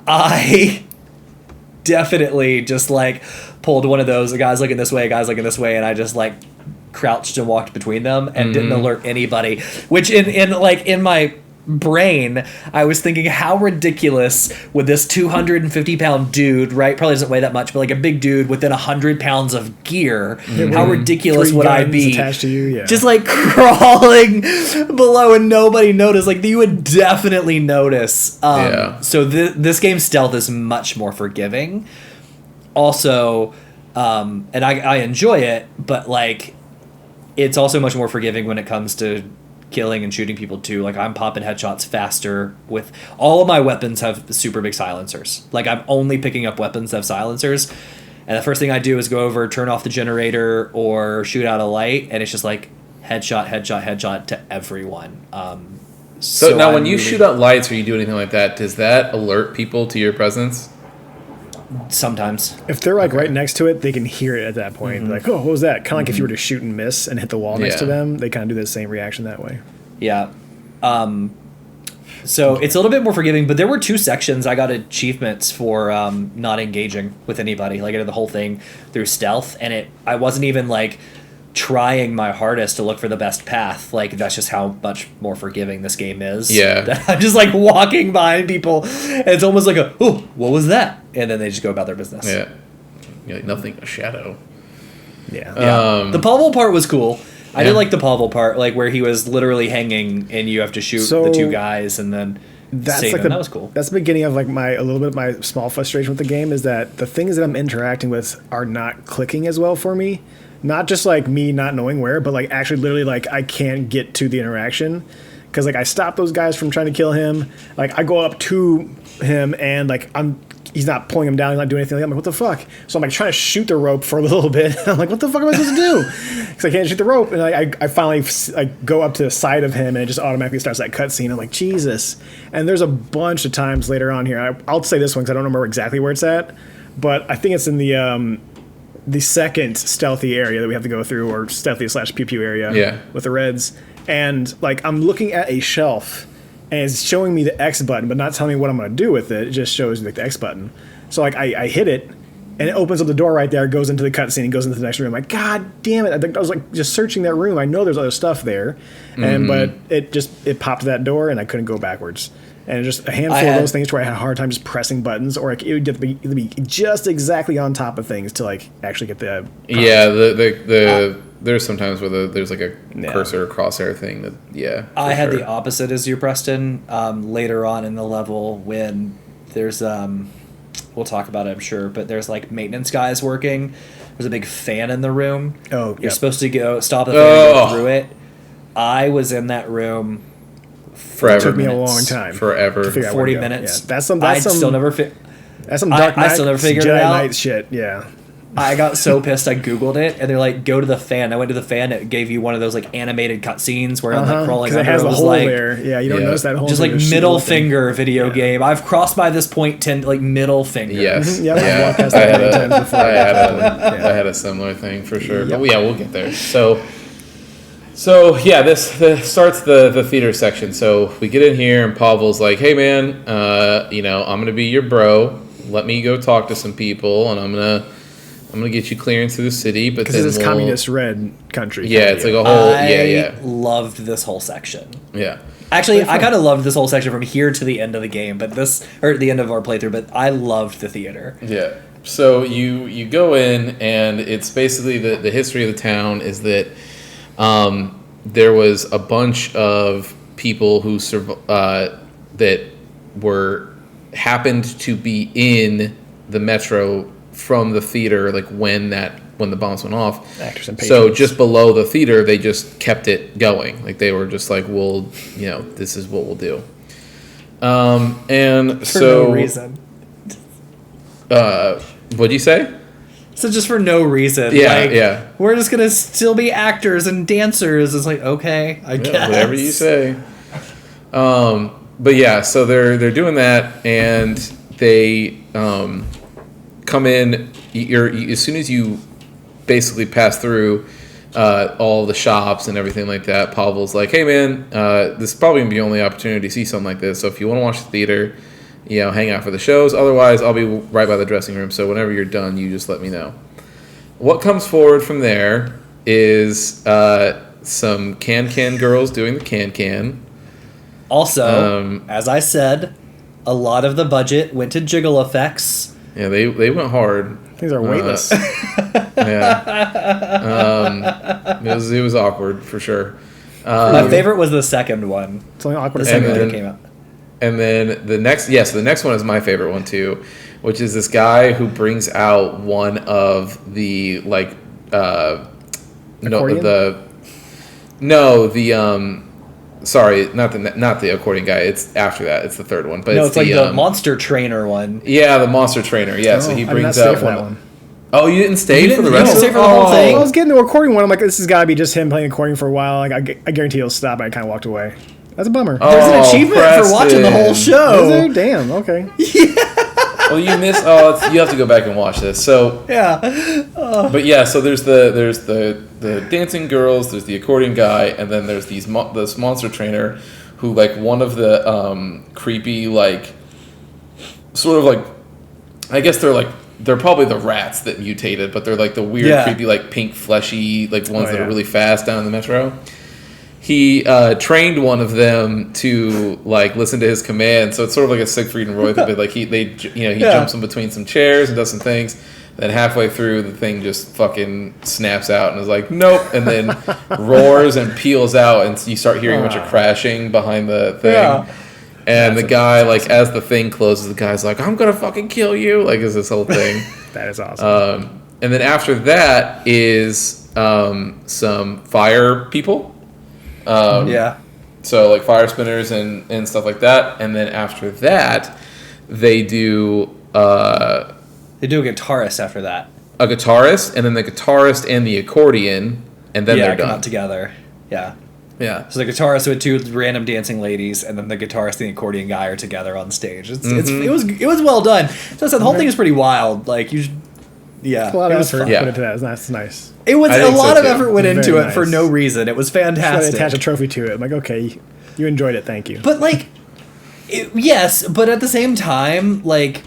I definitely just like pulled one of those, a guy's looking this way, a guy's looking this way, and I just like crouched and walked between them and didn't alert anybody, which in my brain I was thinking, how ridiculous would this 250-pound dude, right, probably doesn't weigh that much, but like a big dude within 100 pounds of gear, how ridiculous would I be attached to you, just like crawling below and nobody noticed? Like, you would definitely notice. So this game's stealth is much more forgiving also, and I enjoy it, but like it's also much more forgiving when it comes to killing and shooting people too. Like, I'm popping headshots faster with all of my weapons have super big silencers. Like, I'm only picking up weapons that have silencers, and the first thing I do is go over, turn off the generator, or shoot out a light, and it's just like headshot to everyone. So now when you shoot out lights or you do anything like that, does that alert people to your presence? Sometimes. If they're like right next to it, they can hear it at that point. Like, oh, what was that? Kind of like if you were to shoot and miss and hit the wall next to them, they kind of do the same reaction that way. Yeah. So it's a little bit more forgiving, but there were 2 sections I got achievements for not engaging with anybody. Like, I did the whole thing through stealth, and I wasn't even like trying my hardest to look for the best path. Like, that's just how much more forgiving this game is. Yeah. I'm just like walking behind people, and it's almost like oh, what was that? And then they just go about their business. Yeah. You're like, nothing, a shadow. Yeah. The Pavel part was cool. I did like the Pavel part, like where he was literally hanging and you have to shoot the 2 guys and then save them. That was cool. That's the beginning of like a little bit of my small frustration with the game, is that the things that I'm interacting with are not clicking as well for me. Not just like me not knowing where, but like actually literally like I can't get to the interaction. Because like I stop those guys from trying to kill him. Like I go up to him and like he's not pulling him down, he's not doing anything. I'm like, what the fuck? So I'm like trying to shoot the rope for a little bit. I'm like, what the fuck am I supposed to do? Because I can't shoot the rope. And I finally like go up to the side of him and it just automatically starts that cutscene. I'm like, Jesus. And there's a bunch of times later on here. I'll say this one because I don't remember exactly where it's at, but I think it's in the second stealthy area that we have to go through, or stealthy / pew pew area with the reds. And like I'm looking at a shelf and it's showing me the X button, but not telling me what I'm going to do with it. It just shows like the X button. So like I hit it and it opens up the door right there, goes into the cutscene and goes into the next room. I'm like, God damn it. I was like just searching that room. I know there's other stuff there. But it popped that door and I couldn't go backwards. And just a handful of those things where I had a hard time just pressing buttons, or like it would have to be just exactly on top of things to like actually get the prompt. Yeah, there's sometimes where there's like a cursor or crosshair thing that I had the opposite as you, Preston. Later on in the level when there's we'll talk about it, I'm sure, but there's like maintenance guys working. There's a big fan in the room. Oh, you're supposed to stop the fan and go through it. I was in that room. Forever. It took me a long time. Forever. 40 minutes. Yeah. That's some still never that's some Dark Knight, I still never figured Jedi it out. Knight shit. Yeah. I got so pissed. I Googled it, and they're like, "Go to the fan." I went to the fan. It gave you one of those like animated cutscenes where I'm like crawling under. It has the hole like, there. Yeah, you don't notice that hole. Just like middle finger video game. I've crossed by this point like middle finger. Yes. Yeah. I had a similar thing for sure. Yep. But we'll get there. So yeah, this starts the theater section. So we get in here and Pavel's like, "Hey man, I'm gonna be your bro. Let me go talk to some people, and I'm gonna get you clearance through the city." But because it's communist red country. Yeah, it's like a whole. I loved this whole section. Yeah. Actually, I kind of loved this whole section from here to the end of the game, or the end of our playthrough. But I loved the theater. Yeah. So you go in, and it's basically the history of the town is that. There was a bunch of people who that happened to be in the metro from the theater, like when the bombs went off. Actors and patrons. So just below the theater, they just kept it going. Like they were just like, "Well, this is what we'll do." And For no reason. What'd you say? So just for no reason. Yeah, like, yeah. We're just gonna still be actors and dancers. It's like, okay, I guess. Whatever you say. But yeah, so they're doing that, and they come in. As soon as you basically pass through all the shops and everything like that, Pavel's like, "Hey man, this is probably gonna be the only opportunity to see something like this. So if you want to watch the theater, hang out for the shows. Otherwise, I'll be right by the dressing room. So whenever you're done, you just let me know." What comes forward from there is some can girls doing the can. Also, as I said, a lot of the budget went to jiggle effects. Yeah, they went hard. Things are weightless. Yeah. It was awkward for sure. My favorite was the second one. It's only awkward. The to second say one that. that came out. And then the next one is my favorite one too, which is this guy who brings out one of the Accordion? sorry, not the accordion guy. It's after that. It's the third one, but No, it's it's like the monster trainer one. Yeah, the monster trainer. Yeah, so he I did not brings stay out for that one. Oh, you didn't stay You for the didn't- rest you of didn't stay for the whole thing? I was getting the recording one. I'm like, this has got to be just him playing accordion for a while. Like, I guarantee he'll stop. I kind of walked away. That's a bummer. There's an achievement for watching the whole Preston. show. Is there? Damn. Okay. Well, you missed. You have to go back and watch this. So, Yeah. but yeah, so there's the dancing girls, there's the accordion guy, and then there's this monster trainer, who like one of the creepy sort of like, I guess they're probably the rats that mutated, but they're like the weird creepy like pink fleshy like ones that are really fast down in the metro. He trained one of them to like listen to his command, so it's sort of like a Siegfried and Roy bit. Like he jumps in between some chairs and does some things. Then halfway through, the thing just fucking snaps out and is like, nope, and then roars and peels out, and you start hearing a bunch of crashing behind the thing. Yeah. And the guy, like, as the thing closes, the guy's like, I'm gonna fucking kill you. Like, is this whole thing. That is awesome. And then after that is some fire people. Yeah. So like fire spinners and stuff like that. And then after that, they do They do a guitarist after that. a guitarist, and then the guitarist and the accordion, and then they're come done. out together. Yeah. Yeah. So the guitarist with two random dancing ladies, and then the guitarist and the accordion guy are together on stage. It was well done. So I said the whole thing is pretty wild. Like you, a lot it of was effort fun. Yeah. put into that. That's nice. It was I a think so, lot of too. effort went into Very it for nice. no reason. It was Just gotta fantastic. attach a trophy to it. I'm like, okay, you enjoyed it. Thank you. But like, yes, but at the same time, like,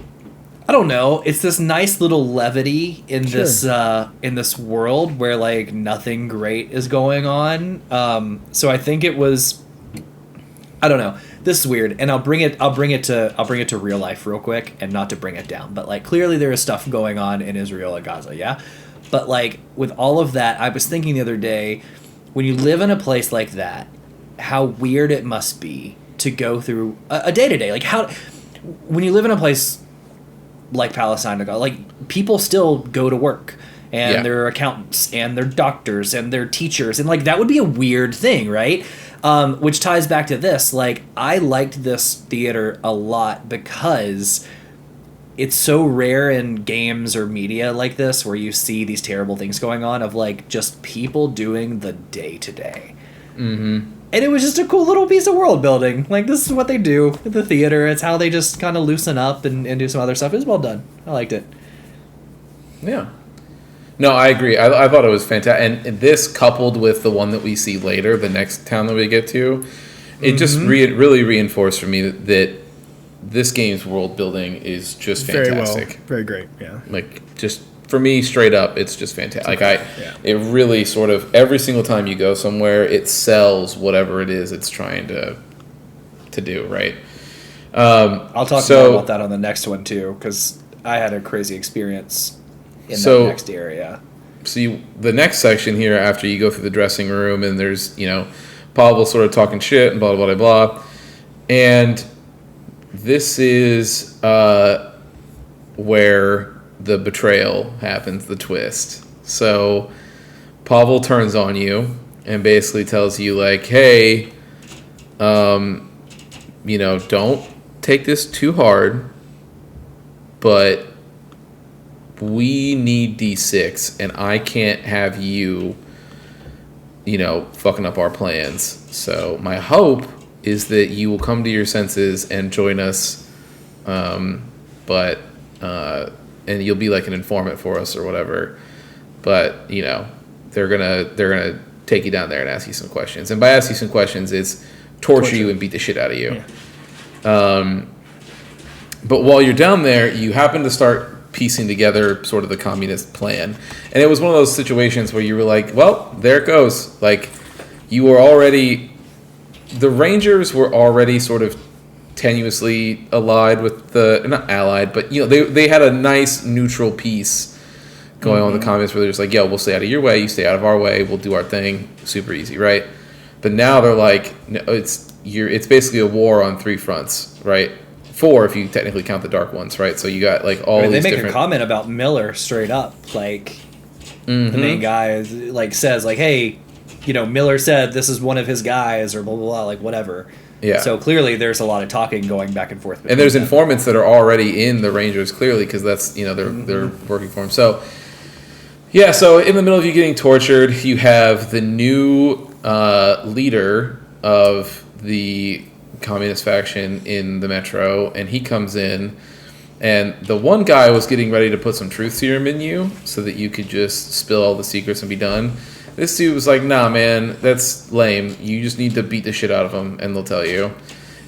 I don't know. It's this nice little levity in this world where like nothing great is going on. So I think it was. I don't know. This is weird, and I'll bring it to real life real quick, and not to bring it down, but like clearly there is stuff going on in Israel and Gaza, yeah. But like with all of that, I was thinking the other day, when you live in a place like that, how weird it must be to go through a day to day. Like how, when you live in a place like Palestine, like people still go to work. And they're accountants, and they're doctors, and they're teachers, and like that would be a weird thing, right? Which ties back to this. Like I liked this theater a lot because it's so rare in games or media like this where you see these terrible things going on of like just people doing the day to day. And it was just a cool little piece of world building. Like this is what they do at the theater. It's how they just kind of loosen up and do some other stuff. It was well done. I liked it. Yeah. No, I agree. I thought it was fantastic. And this, coupled with the one that we see later, the next town that we get to, it just really reinforced for me that this game's world building is just fantastic. Very well. Very great. Yeah. Like, just for me, straight up, it's just fantastic. It really sort of, every single time you go somewhere, it sells whatever it is it's trying to do, right? I'll talk more about that on the next one, too, because I had a crazy experience in that next area. So the next section here, after you go through the dressing room, and there's, Pavel sort of talking shit and blah, blah, blah, blah. And this is where the betrayal happens, the twist. So Pavel turns on you and basically tells you, like, hey, don't take this too hard, but we need D6, and I can't have you, fucking up our plans. So my hope is that you will come to your senses and join us, but and you'll be like an informant for us or whatever. But they're gonna take you down there and ask you some questions. And by ask you some questions, it's torture you and beat the shit out of you. Yeah. But while you're down there, you happen to start piecing together sort of the communist plan. And it was one of those situations where you were like, well, there it goes. Like, you were already... The Rangers were already sort of tenuously allied with the... Not allied, but, they had a nice neutral peace going on with the communists where they're just like, yo, we'll stay out of your way, you stay out of our way, we'll do our thing. Super easy, right? But now they're like, no, it's basically a war on three fronts, right? 4 if you technically count the dark ones, right? So you got like all these they make different... a comment about Miller straight up, like the main guy like says like, hey, Miller said this is one of his guys or blah blah blah, like whatever. Yeah. So clearly there's a lot of talking going back and forth. And there's informants that are already in the Rangers clearly because that's they're working for him. So yeah, so in the middle of you getting tortured, you have the new leader of the communist faction in the metro, and he comes in, and the one guy was getting ready to put some truth serum in you so that you could just spill all the secrets and be done. This dude was like, nah, man, that's lame. You just need to beat the shit out of them, and they'll tell you.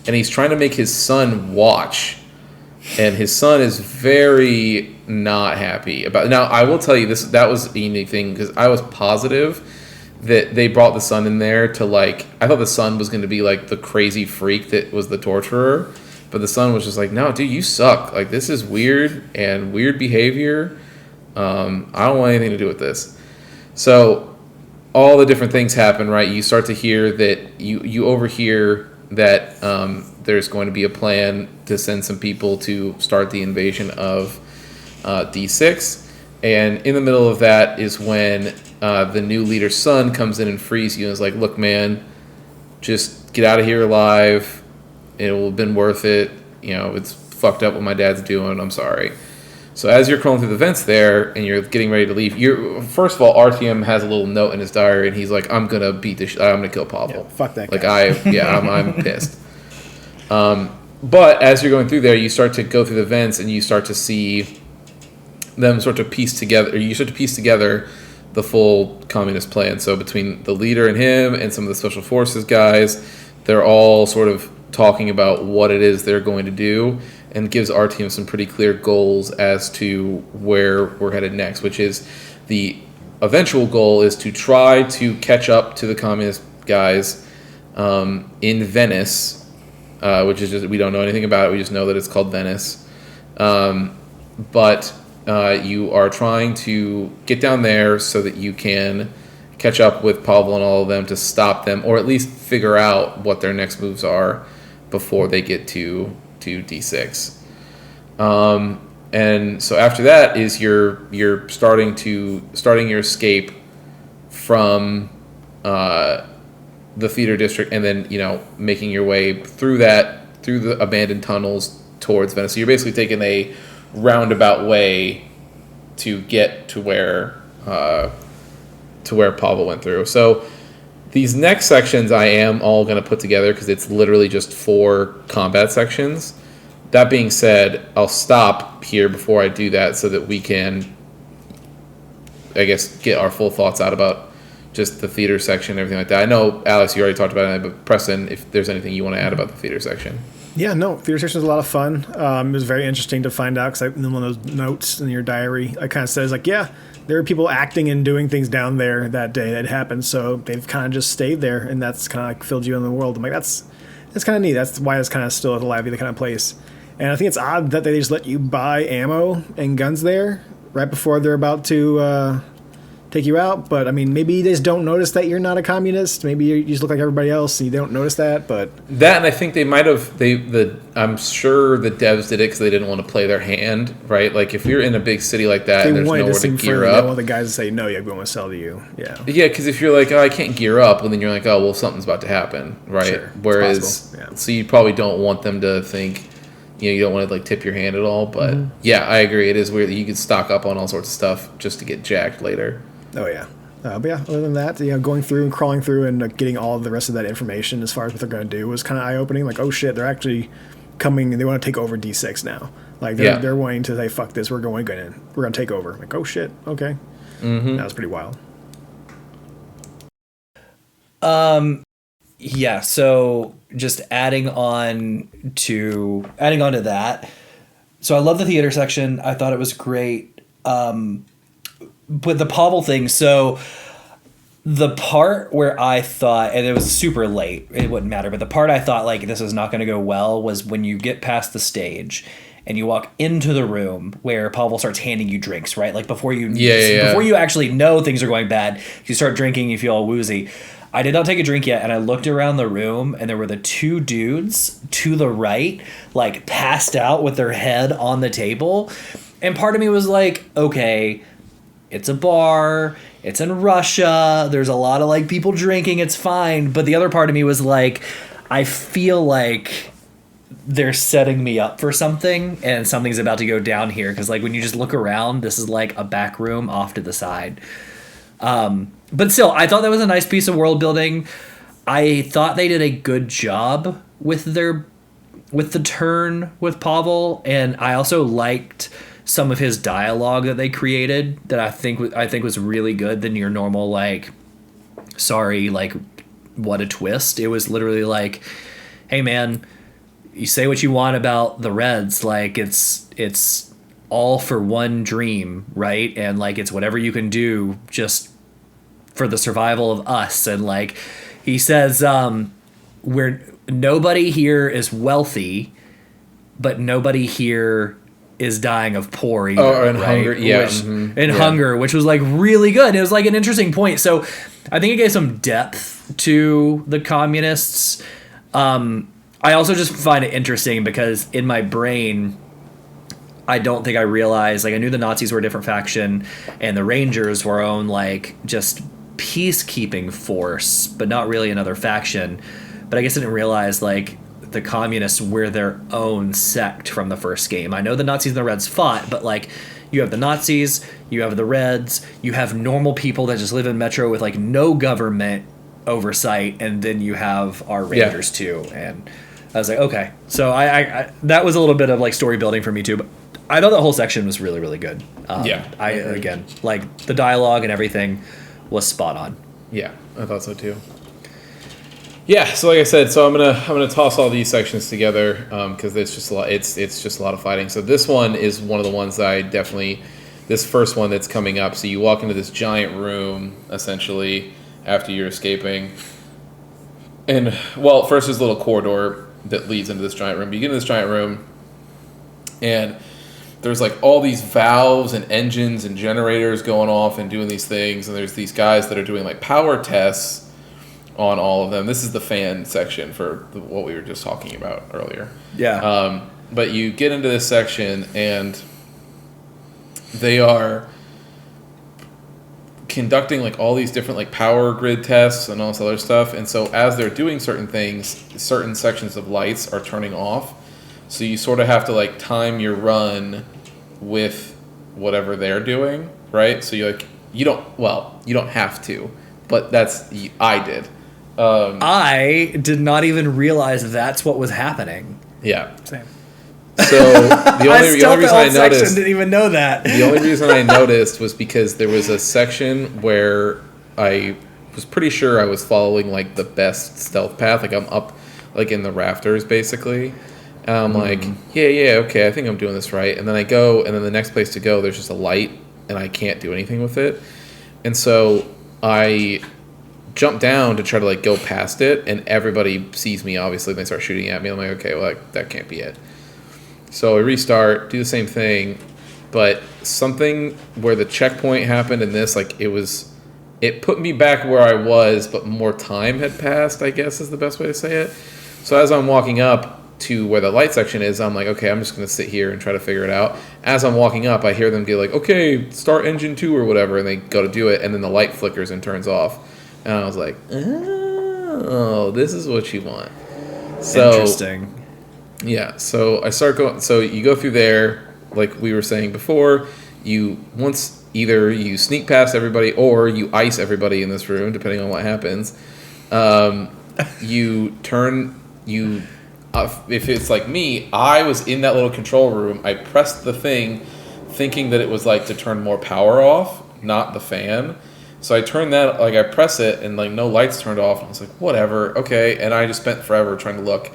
And he's trying to make his son watch, and his son is very not happy about it. Now, I will tell you, that was a unique thing, because I was positive that they brought the son in there to, like, I thought the son was going to be, like, the crazy freak that was the torturer, but the son was just like, no, dude, you suck. Like, this is weird and weird behavior. I don't want anything to do with this. So all the different things happen, right? You start to hear that, you overhear that there's going to be a plan to send some people to start the invasion of D6, and in the middle of that is when the new leader's son comes in and frees you and is like, look, man, just get out of here alive. It will have been worth it. It's fucked up what my dad's doing. I'm sorry. So as you're crawling through the vents there and you're getting ready to leave, first of all, Artyom has a little note in his diary and he's like, I'm going to beat this I'm going to kill Pavel. Yeah, fuck that guy. I'm pissed. But as you're going through there, you start to go through the vents and you start to see them sort of piece together, the full communist plan. So between the leader and him and some of the special forces guys, they're all sort of talking about what it is they're going to do, and gives our team some pretty clear goals as to where we're headed next, which is the eventual goal is to try to catch up to the communist guys in Venice, which is just, we don't know anything about it. We just know that it's called Venice. But you are trying to get down there so that you can catch up with Pavel and all of them to stop them, or at least figure out what their next moves are before they get to D6. And so after that is you're starting your escape from the theater district, and then making your way through the abandoned tunnels towards Venice. So you're basically taking a roundabout way to get to where Pavel went through. So these next sections I am all going to put together because it's literally just 4 combat sections. That being said, I'll stop here before I do that so that we can, I guess, get our full thoughts out about just the theater section and everything like that. I know, Alex, you already talked about it, but Preston, if there's anything you want to add about the theater section. Yeah, no, theater section was a lot of fun. It was very interesting to find out, because in one of those notes in your diary, I kind of says, like, yeah, there are people acting and doing things down there that day that happened, so they've kind of just stayed there, and that's kind of like filled you in the world. I'm like, that's kind of neat. That's why it's kind of still a lively kind of place. And I think it's odd that they just let you buy ammo and guns there right before they're about to take you out. But I mean, maybe they just don't notice that you're not a communist. Maybe you just look like everybody else and you don't notice that. But that, and I think they might have. I'm sure the devs did it because they didn't want to play their hand, right? Like if you're in a big city like that and there's nowhere to gear up, one of the guys to say no, yeah, we want to sell to you. Yeah, yeah, because if you're like, oh, I can't gear up, well, then you're like, oh, well, something's about to happen, right? Sure, Whereas, yeah. so you probably don't want them to think, you don't want to like tip your hand at all. But yeah, I agree. It is weird that you could stock up on all sorts of stuff just to get jacked later. Oh yeah. But yeah, other than that, going through and crawling through and getting all of the rest of that information as far as what they're going to do was kind of eye-opening. Like, oh shit, they're actually coming and they want to take over D6 now. Like, they're wanting to say, fuck this, we're going to take over. Like, oh shit, okay. That was pretty wild. Yeah, so just adding on to that. So I love the theater section. I thought it was great. But the Pavel thing, so the part where I thought, and it was super late, it wouldn't matter, but the part I thought like this is not going to go well was when you get past the stage and you walk into the room where Pavel starts handing you drinks, right? Like before you actually know things are going bad, you start drinking, you feel all woozy. I did not take a drink yet, and I looked around the room, and there were the two dudes to the right, like passed out with their head on the table. And part of me was like, okay, it's a bar, it's in Russia, there's a lot of like people drinking, it's fine. But the other part of me was like, I feel like they're setting me up for something, and something's about to go down here. Because like when you just look around, this is like a back room off to the side. But still, I thought that was a nice piece of world building. I thought they did a good job with the turn with Pavel, and I also liked some of his dialogue that they created that I think was really good than your normal like, sorry, like what a twist. It was literally like, hey man, you say what you want about the Reds, like it's all for one dream, right? And like it's whatever you can do just for the survival of us. And like he says, we're nobody here is wealthy, but nobody here is dying of poor either. Oh, and right? hunger, yeah. Hunger, which was like really good. It was like an interesting point. So I think it gave some depth to the communists. I also just find it interesting because in my brain, I don't think I realized, like I knew the Nazis were a different faction and the Rangers were own like just peacekeeping force, but not really another faction. But I guess I didn't realize like the communists were their own sect from the first game. I know the Nazis and the Reds fought, but like you have the Nazis, you have the Reds, you have normal people that just live in Metro with like no government oversight, and then you have our Rangers too. And I was like, okay. So I that was a little bit of like story building for me too, but I thought that whole section was really, really good. Again, like the dialogue and everything was spot on. Yeah, I thought so too. Yeah, so like I said, so I'm gonna toss all these sections together because it's just a lot. It's just a lot of fighting. So this one is one of the ones that I definitely, this first one that's coming up. So you walk into this giant room essentially after you're escaping, and well, first there's a little corridor that leads into this giant room. You get into this giant room, and there's like all these valves and engines and generators going off and doing these things, and there's these guys that are doing like power tests on all of them. This is the fan section for what we were just talking about earlier. Yeah. But you get into this section and they are conducting like all these different like power grid tests and all this other stuff. And so as they're doing certain things, certain sections of lights are turning off. So you sort of have to like time your run with whatever they're doing, right? So you don't have to, but I did. I did not even realize that's what was happening. Yeah. Same. So the only reason I noticed, didn't even know that. the only reason I noticed was because there was a section where I was pretty sure I was following like the best stealth path. Like I'm up like in the rafters basically. And I'm like, yeah, okay, I think I'm doing this right. And then I go, and then the next place to go, there's just a light, and I can't do anything with it. And so I jump down to try to like go past it, and everybody sees me, obviously, and they start shooting at me. I'm like, okay, well, that can't be it. So I restart, do the same thing, but something where the checkpoint happened in this, like it put me back where I was, but more time had passed, I guess is the best way to say it. So as I'm walking up to where the light section is, I'm like, okay, I'm just going to sit here and try to figure it out. As I'm walking up, I hear them get like, okay, start engine 2 or whatever, and they go to do it, and then the light flickers and turns off. And I was like, oh, this is what you want. So, interesting. Yeah, so I start going. So you go through there, like we were saying before. Once either you sneak past everybody or you ice everybody in this room, depending on what happens. You turn you. If it's like me, I was in that little control room. I pressed the thing, thinking that it was like to turn more power off, not the fan. So I turned that, like I press it, and like no lights turned off. And I was like, whatever, okay. And I just spent forever trying to look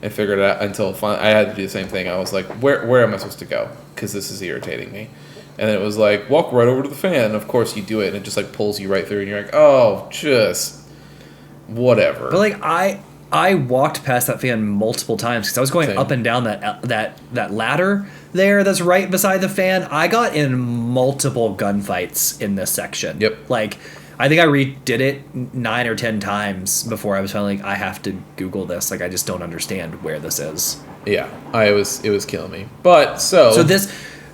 and figure it out until finally I had to do the same thing. I was like, where am I supposed to go? Because this is irritating me. And it was like, walk right over to the fan. And of course you do it, and it just like pulls you right through, and you're like, oh, just whatever. But like I walked past that fan multiple times because I was going Same. up and down that ladder there that's right beside the fan. I got in multiple gunfights in this section. Yep. Like, I think I redid it 9 or 10 times before I was finally like, I have to Google this. Like, I just don't understand where this is. Yeah, it was killing me. But So this,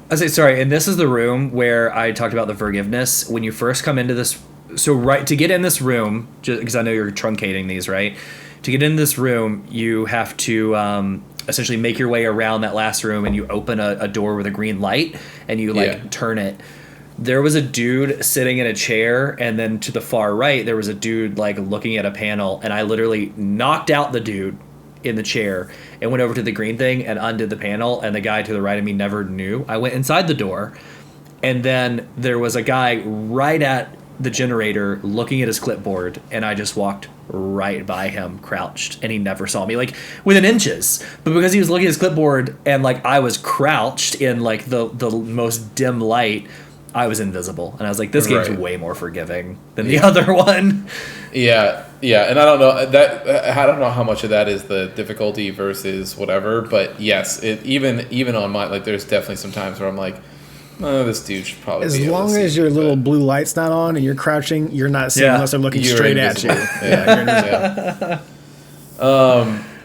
I say sorry, and this is the room where I talked about the forgiveness. When you first come into this, so right to get in this room, just because I know you're truncating these, right? To get in this room, you have to essentially make your way around that last room, and you open a door with a green light, and you turn it. There was a dude sitting in a chair, and then to the far right, there was a dude like looking at a panel, and I literally knocked out the dude in the chair and went over to the green thing and undid the panel, and the guy to the right of me never knew. I went inside the door, and then there was a guy right at the generator looking at his clipboard, and I just walked right by him, crouched, and he never saw me, like within inches. But because he was looking at his clipboard and like I was crouched in like the most dim light, I was invisible, and I was like, this game's Right. way more forgiving than the other one. Yeah, and I don't know that. I don't know how much of that is the difficulty versus whatever. But yes, even on mine, like there's definitely some times where I'm like, oh, this dude should probably. As be able long to see as me, your but- little blue light's not on and you're crouching, you're not seeing Yeah. unless they're looking You're straight at you. invisible. Yeah.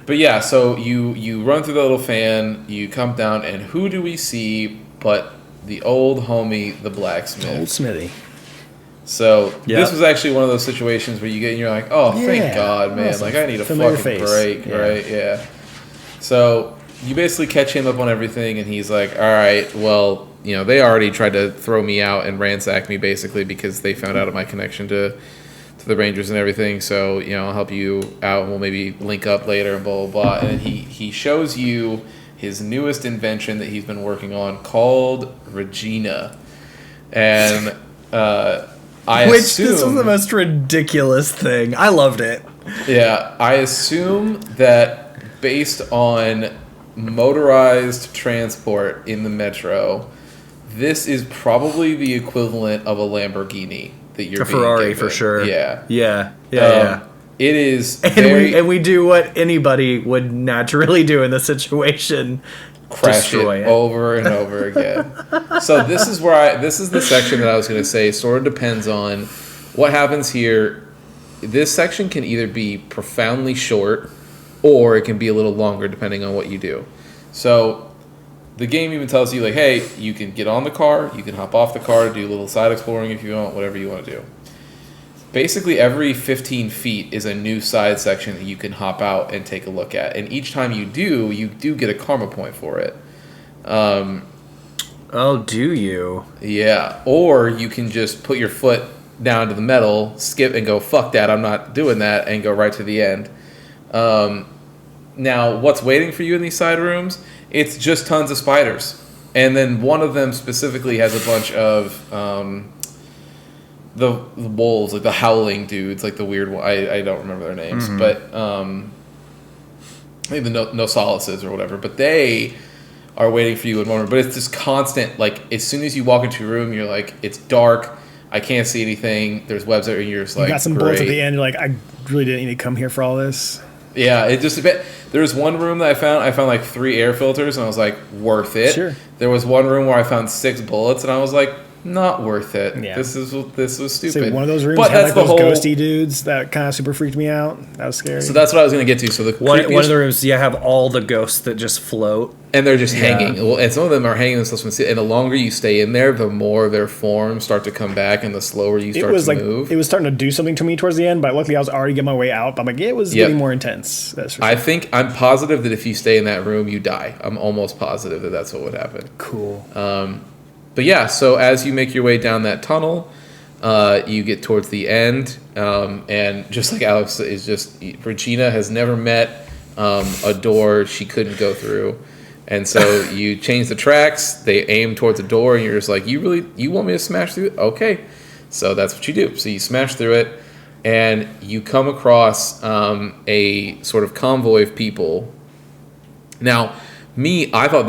But yeah, so you run through the little fan, you come down, and who do we see but the old homie, the blacksmith? Old Smithy. So Yeah. this was actually one of those situations where you get, and you're like, oh, Yeah. thank God, man! Awesome. Like I need a Familiar fucking face. break, Yeah. right? Yeah. So you basically catch him up on everything, and he's like, all right, well, they already tried to throw me out and ransack me basically because they found out of my connection to the Rangers and everything. So I'll help you out, and we'll maybe link up later, and blah blah blah. And he shows you his newest invention that he's been working on called Regina, and This was the most ridiculous thing. I loved it. Yeah, I assume that based on motorized transport in the metro, this is probably the equivalent of a Lamborghini that you're A being Ferrari given. for sure. Yeah. Yeah. It is And very we do what anybody would naturally do in this situation. crash destroy it it. over and over again. So this is this is the section that I was going to say sort of depends on what happens here. This section can either be profoundly short or it can be a little longer depending on what you do. So the game even tells you like, hey, you can get on the car, you can hop off the car, do a little side exploring if you want, whatever you want to do. Basically every 15 feet is a new side section that you can hop out and take a look at. And each time you do get a karma point for it. Oh, do you? Yeah. Or you can just put your foot down to the metal, skip and go, fuck that, I'm not doing that, and go right to the end. Now, what's waiting for you in these side rooms? It's just tons of spiders. And then one of them specifically has a bunch of the wolves, like the howling dudes, like the weird one. I don't remember their names, but maybe the no solaces or whatever. But they are waiting for you in one room. But it's this constant, like, as soon as you walk into a room, you're like, it's dark, I can't see anything, there's webs there, and you're just like, You got some great. bullets at the end. You're like, I really didn't need to come here for all this. Yeah, it just a bit. There was one room that I found like 3 air filters, and I was like, worth it. Sure. There was one room where I found 6 bullets, and I was like, not worth it. Yeah. This was stupid. So one of those rooms but had that's like those the whole, ghosty dudes that kind of super freaked me out. That was scary. So that's what I was gonna get to. So the One of creepiest- the rooms, you have all the ghosts that just float. and they're just hanging. Well, and some of them are hanging themselves from the ceiling. And the longer you stay in there, the more their forms start to come back, and the slower you it start was to like move. it was starting to do something to me towards the end, but luckily I was already getting my way out. But I'm like, it was Yep. getting more intense. That's for I sure. think I'm positive that if you stay in that room, you die. I'm almost positive that that's what would happen. Cool. But yeah, so as you make your way down that tunnel, you get towards the end, and just like Alex is just Regina has never met a door she couldn't go through, and so you change the tracks. They aim towards the door, and you're just like, you want me to smash through it? Okay, so that's what you do. So you smash through it, and you come across a sort of convoy of people. Now, I thought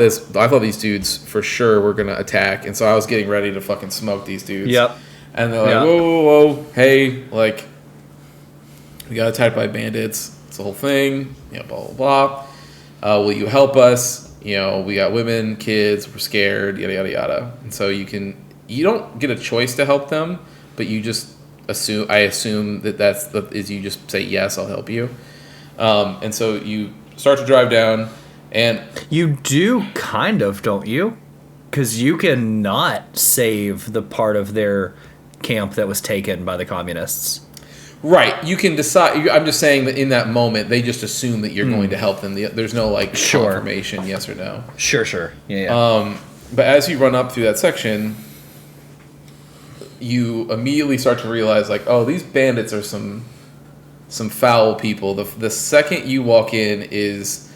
these dudes for sure were gonna attack, and so I was getting ready to fucking smoke these dudes. Yep. And they're like, Yeah. whoa, hey, like, we got attacked by bandits. It's the whole thing. Blah blah blah. Will you help us? We got women, kids. We're scared. Yada yada yada. And so you don't get a choice to help them, but you just assume. I assume is you just say yes, I'll help you. And so you start to drive down. And You do kind of, don't you? Because you cannot save the part of their camp that was taken by the communists. right, you can decide. I'm just saying that in that moment, they just assume that you're going to help them. There's no Sure. confirmation, yes or no. Sure. Yeah. But as you run up through that section, you immediately start to realize, like, oh, these bandits are some foul people. The second you walk in is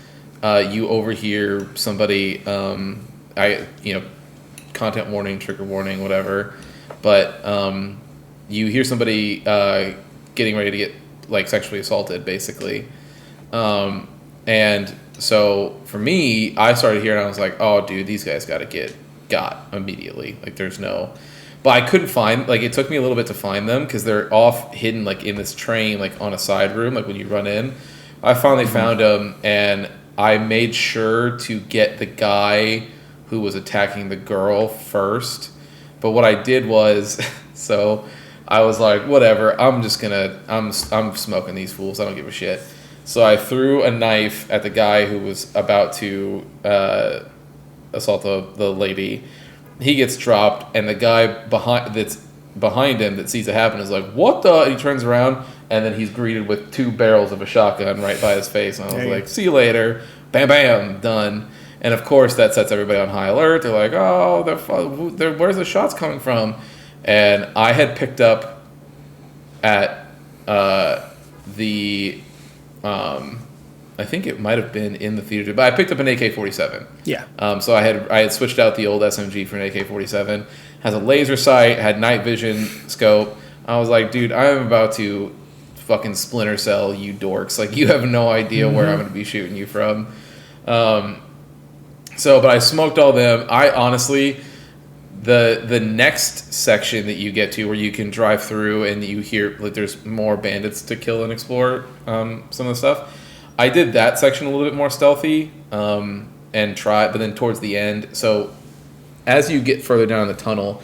you overhear somebody. Content warning, trigger warning, whatever. But you hear somebody getting ready to get sexually assaulted, basically. And so for me, I started hearing, I was like, oh, dude, these guys got to get got immediately. There's no. But I couldn't find, it took me a little bit to find them because they're off hidden, in this train, on a side room, when you run in. I finally found them, and I made sure to get the guy who was attacking the girl first. But what I did was, so I was like, whatever, I'm smoking these fools, I don't give a shit. So I threw a knife at the guy who was about to assault the lady. He gets dropped, and the guy that's behind him that sees it happen is like, what the? And he turns around, and then he's greeted with 2 barrels of a shotgun right by his face. And I was like, see you later. Bam, bam, done. And of course, that sets everybody on high alert. They're like, oh, where's the shots coming from? And I had picked up at I think it might have been in the theater, but I picked up an AK-47. Yeah. So I had switched out the old SMG for an AK-47. Has a laser sight, had night vision scope. I was like, dude, I am about to fucking splinter cell you dorks. You have no idea where I'm going to be shooting you from. But I smoked all them. I honestly, the next section that you get to where you can drive through and you hear there's more bandits to kill and explore some of the stuff. I did that section a little bit more stealthy and try, but then towards the end, so as you get further down the tunnel,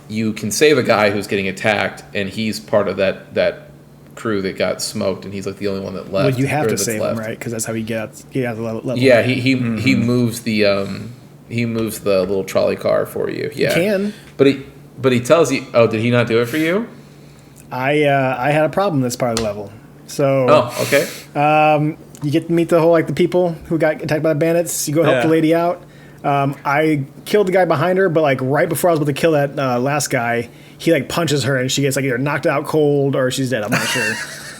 you can save a guy who's getting attacked, and he's part of that crew that got smoked, and he's the only one that left. Well, you have or to that's save left. him, right? Because that's how he gets out of the level. Yeah, he moves the little trolley car for you. Yeah, He can. but he tells you. Oh, did he not do it for you? I had a problem this part of the level. So Oh, okay. you get to meet the whole the people who got attacked by the bandits. You go help Yeah. the lady out. I killed the guy behind her, but right before I was about to kill that last guy, he punches her and she gets either knocked out cold or she's dead. I'm not sure.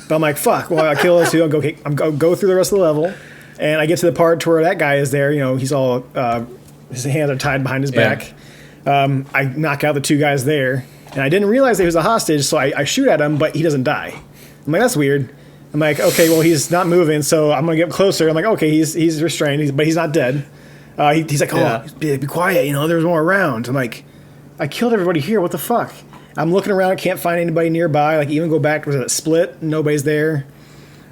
But I'm like, fuck. Well, I kill this too. I'll go through the rest of the level, and I get to the part to where that guy is there. He's all his hands are tied behind his Yeah. back. I knock out the 2 guys there, and I didn't realize that he was a hostage, so I shoot at him, but he doesn't die. I'm like, that's weird. I'm like, okay, well, he's not moving, so I'm gonna get closer. I'm like, okay, he's restrained, but he's not dead. He's like, oh, Yeah. be quiet, there's more around. I'm like, I killed everybody here. What the fuck? I'm looking around, I can't find anybody nearby. Even go back to the split, nobody's there.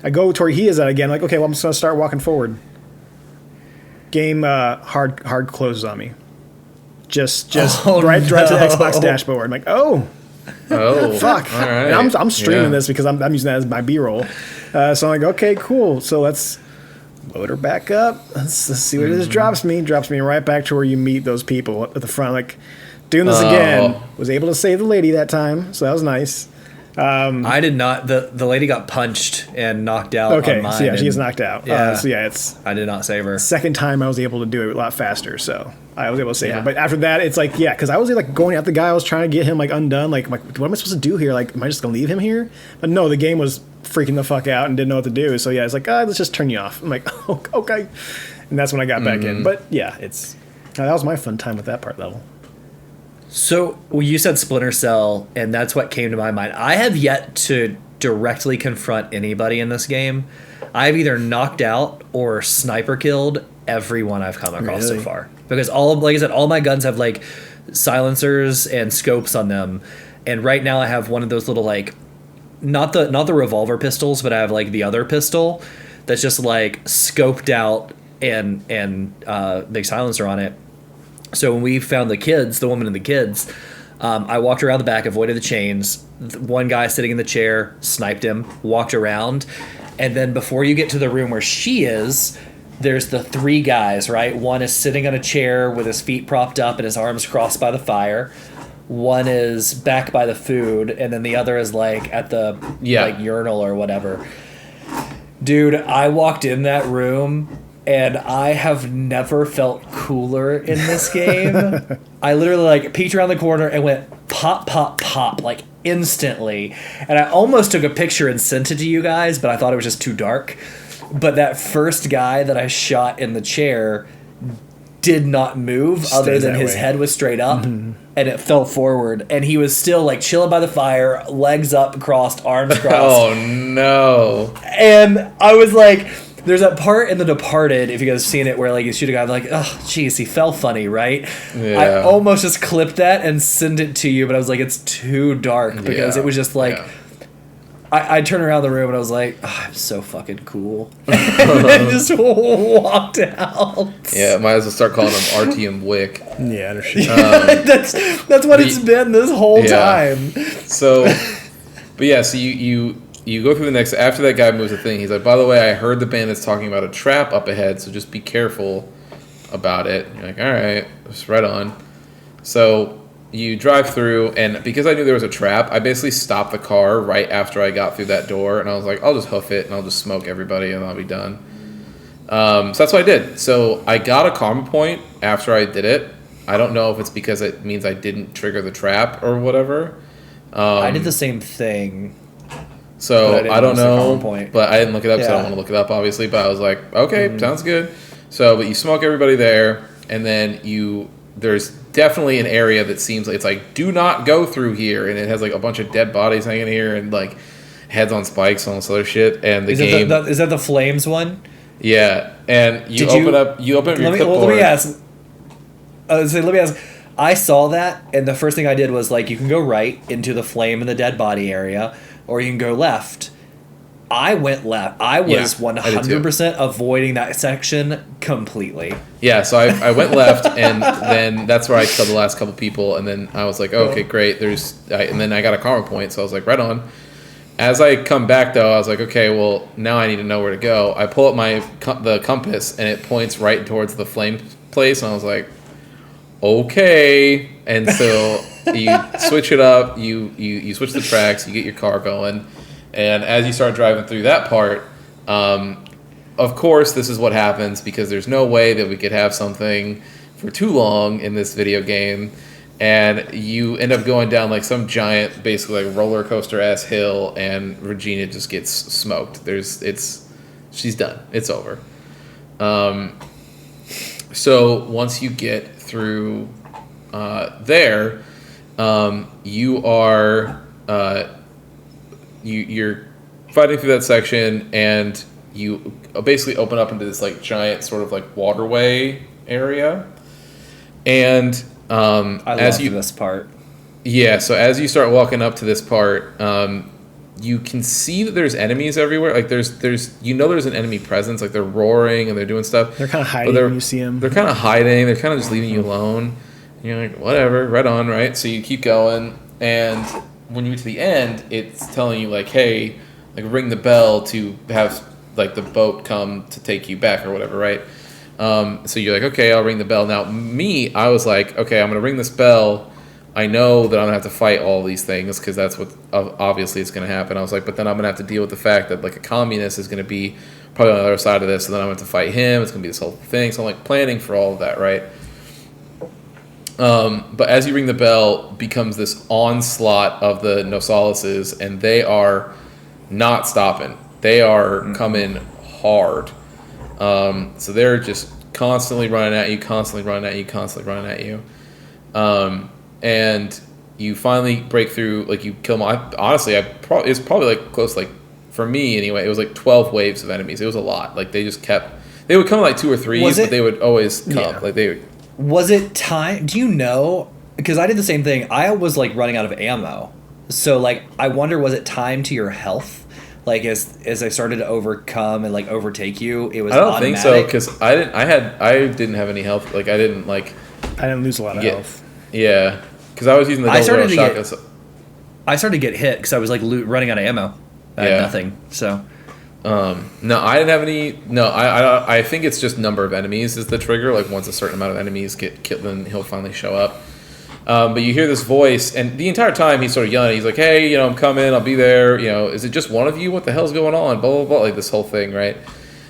I go to where he is at again. Okay, well, I'm just gonna start walking forward. Game hard closes on me. just Oh, right to the no. Xbox dashboard. I'm like, oh. Fuck. All right. And I'm streaming Yeah. this because I'm using that as my B-roll. So I'm like, okay, cool. So let's load her back up. Let's see what this drops me. Drops me right back to where you meet those people at the front. Like, doing this again. Was able to save the lady that time, so that was nice. I did not. The lady got punched and knocked out. Okay, on mine, so yeah, she and gets knocked out. Yeah. So yeah, it's I did not save her. second time I was able to do it a lot faster, so I was able to save Yeah. her. But after that, it's like, yeah, because I was like going at the guy, I was trying to get him like undone. Like, what am I supposed to do here? Like, am I just gonna leave him here? But no, the game was freaking the fuck out and didn't know what to do. So yeah, it's like, let's just turn you off. I'm like, okay, and that's when I got back in. But yeah, that was my fun time with that part level. So well, you said Splinter Cell, and that's what came to my mind. I have yet to directly confront anybody in this game. I've either knocked out or sniper killed everyone I've come across so Really? far, because like I said, all my guns have like silencers and scopes on them, and right now I have one of those little like not the revolver pistols, but I have like the other pistol that's just like scoped out and big silencer on it. So when we found the woman and the kids, I walked around the back, avoided the chains. One guy sitting in the chair, sniped him, walked around. And then before you get to the room where she is, there's the three guys, right? One is sitting on a chair with his feet propped up and his arms crossed by the fire. One is back by the food, and then the other is like at the like urinal or whatever. Dude, I walked in that room and I have never felt cooler in this game. I literally like peeked around the corner and went pop, pop, pop, like instantly. And I almost took a picture and sent it to you guys, but I thought it was just too dark. But that first guy that I shot in the chair did not move other Stays than that his way. head was straight up and it fell forward. And he was still like chilling by the fire, legs up, crossed, arms crossed. Oh no. And I was like, there's that part in The Departed, if you guys have seen it, where like you shoot a guy like, oh, geez, he fell funny, right? Yeah. I almost just clipped that and sent it to you, but I was like, it's too dark because Yeah. it was just like, Yeah. I turned around the room and I was like, oh, I'm so fucking cool. And then just walked out. Yeah, might as well start calling him Artyom Wick. Yeah, no shit. That's what it's been this whole Yeah. time. So, but yeah, so you go through the next. After that guy moves the thing, he's like, by the way, I heard the bandits talking about a trap up ahead, so just be careful about it. And you're like, all right, it's right on. So you drive through, and because I knew there was a trap, I basically stopped the car right after I got through that door, and I was like, I'll just hoof it, and I'll just smoke everybody, and I'll be done. So that's what I did. So I got a karma point after I did it. I don't know if it's because it means I didn't trigger the trap or whatever. I did the same thing. So But I didn't I don't use the know, karma point. but I didn't look it up, so I don't Yeah. want to look it up, obviously. But I was like, okay, sounds good. So, but you smoke everybody there, and then there's definitely an area that seems like it's like, do not go through here, and it has like a bunch of dead bodies hanging here, and like heads on spikes and all this other shit. And the Is game, that the flames one? yeah, and you Did open you- up your Let clipboard. me ask. Let me ask. I saw that, and the first thing I did was like, you can go right into the flame and the dead body area, or you can go left. I went left. I was Yeah, I did too. 100% avoiding that section completely. Yeah, so I went left, and then that's where I killed the last couple people, and then I was like, oh, okay, great. And then I got a karma point, so I was like, right on. As I come back, though, I was like, okay, well, now I need to know where to go. I pull up the compass, and it points right towards the flame place, and I was like, okay. And so you switch it up, you switch the tracks, you get your car going, and as you start driving through that part, of course, this is what happens because there's no way that we could have something for too long in this video game, and you end up going down like some giant, basically like roller coaster ass hill, and Regina just gets smoked. She's done. It's over. So once you get through there, you are you're fighting through that section, and you basically open up into this like giant sort of like waterway area, and I as love this part. yeah, so as you start walking up to this part, you can see that there's enemies everywhere. Like there's there's an enemy presence. Like they're roaring and they're doing stuff. They're kind of But hiding when you see them. They're kind of hiding. They're kind of just leaving you alone. And you're like, whatever, right on, right? So you keep going, and when you get to the end, it's telling you like, hey, like ring the bell to have like the boat come to take you back or whatever, right? So you're like, okay, I'll ring the bell. Now I was like, okay, I'm gonna ring this bell. I know that I'm gonna have to fight all these things because that's what obviously it's gonna happen. I was like, but then I'm gonna have to deal with the fact that like a communist is gonna be probably on the other side of this, and then I'm gonna have to fight him. It's gonna be this whole thing. So I'm like planning for all of that, right? But as you ring the bell, becomes this onslaught of the Nosalises, and they are not stopping. They are coming hard. So they're just constantly running at you, constantly running at you, constantly running at you. And you finally break through, like you kill them. Honestly, it's probably like close, like for me anyway, it was like 12 waves of enemies. It was a lot. Like they would come like 2 or 3, but they would always come. Yeah. Like they would. Was it time? Do you know? Because I did the same thing. I was like running out of ammo. So like, I wonder, was it time to your health? Like as I started to overcome and like overtake you, it was. I don't automatic? think so because I didn't have any health. Like I didn't lose a lot of health. Yeah, because I was using the double barrel shotgun. I started to get hit because I was like running out of ammo. I had nothing. So. No, I didn't have any. No, I think it's just number of enemies is the trigger. Like once a certain amount of enemies get killed, then he'll finally show up. But you hear this voice, and the entire time he's sort of yelling. He's like, "Hey, I'm coming. I'll be there. Is it just one of you? What the hell's going on? Blah blah blah." Like this whole thing, right?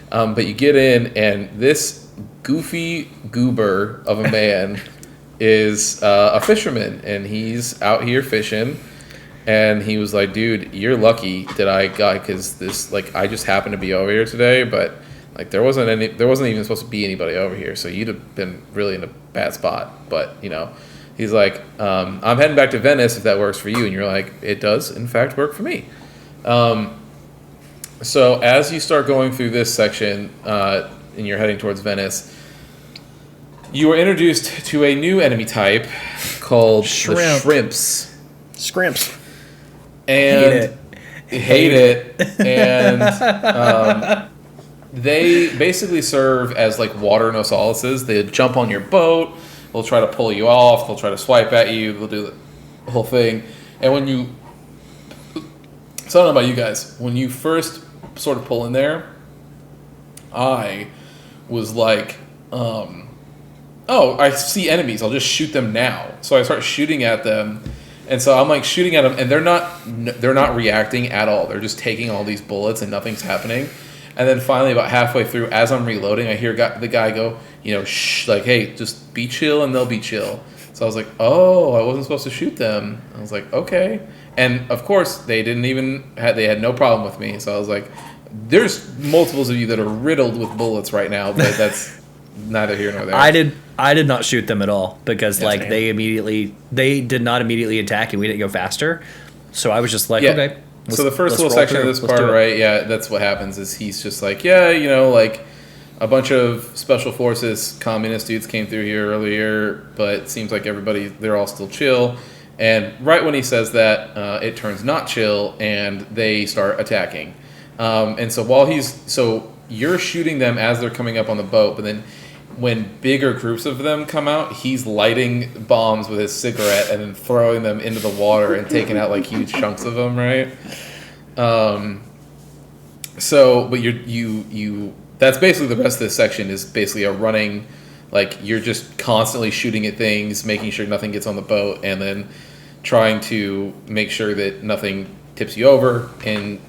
But you get in, and this goofy goober of a man is a fisherman, and he's out here fishing. And he was like, "Dude, you're lucky that I got because this I just happened to be over here today, but like there wasn't even supposed to be anybody over here, so you'd have been really in a bad spot." But he's like, "I'm heading back to Venice if that works for you," and you're like, "It does in fact work for me." So as you start going through this section and you're heading towards Venice, you are introduced to a new enemy type called the Shrimps. Scrimps. And hate it. And they basically serve as like water Nosalises. They jump on your boat. They'll try to pull you off. They'll try to swipe at you. They'll do the whole thing. And when you, so I don't know about you guys, when you first sort of pull in there, I was like, oh, I see enemies. I'll just shoot them now. So I start shooting at them. And so I'm like shooting at them, and they're not reacting at all. They're just taking all these bullets, and nothing's happening. And then finally, about halfway through, as I'm reloading, I hear the guy go, shh, like, hey, just be chill, and they'll be chill. So I was like, oh, I wasn't supposed to shoot them. I was like, okay. And of course, they had no problem with me. So I was like, there's multiples of you that are riddled with bullets right now, but that's neither here nor there. I did not shoot them at all because Yes, they did not immediately attack and we didn't go faster. So I was just like, okay. So the first little section of this part, right? Yeah, that's what happens is he's just like, yeah, like a bunch of special forces communist dudes came through here earlier, but it seems like they're all still chill. And right when he says that, it turns not chill and they start attacking. And so you're shooting them as they're coming up on the boat, but then when bigger groups of them come out, he's lighting bombs with his cigarette and then throwing them into the water and taking out like huge chunks of them, right? But you that's basically the rest of this section is basically a running, like you're just constantly shooting at things, making sure nothing gets on the boat, and then trying to make sure that nothing tips you over, and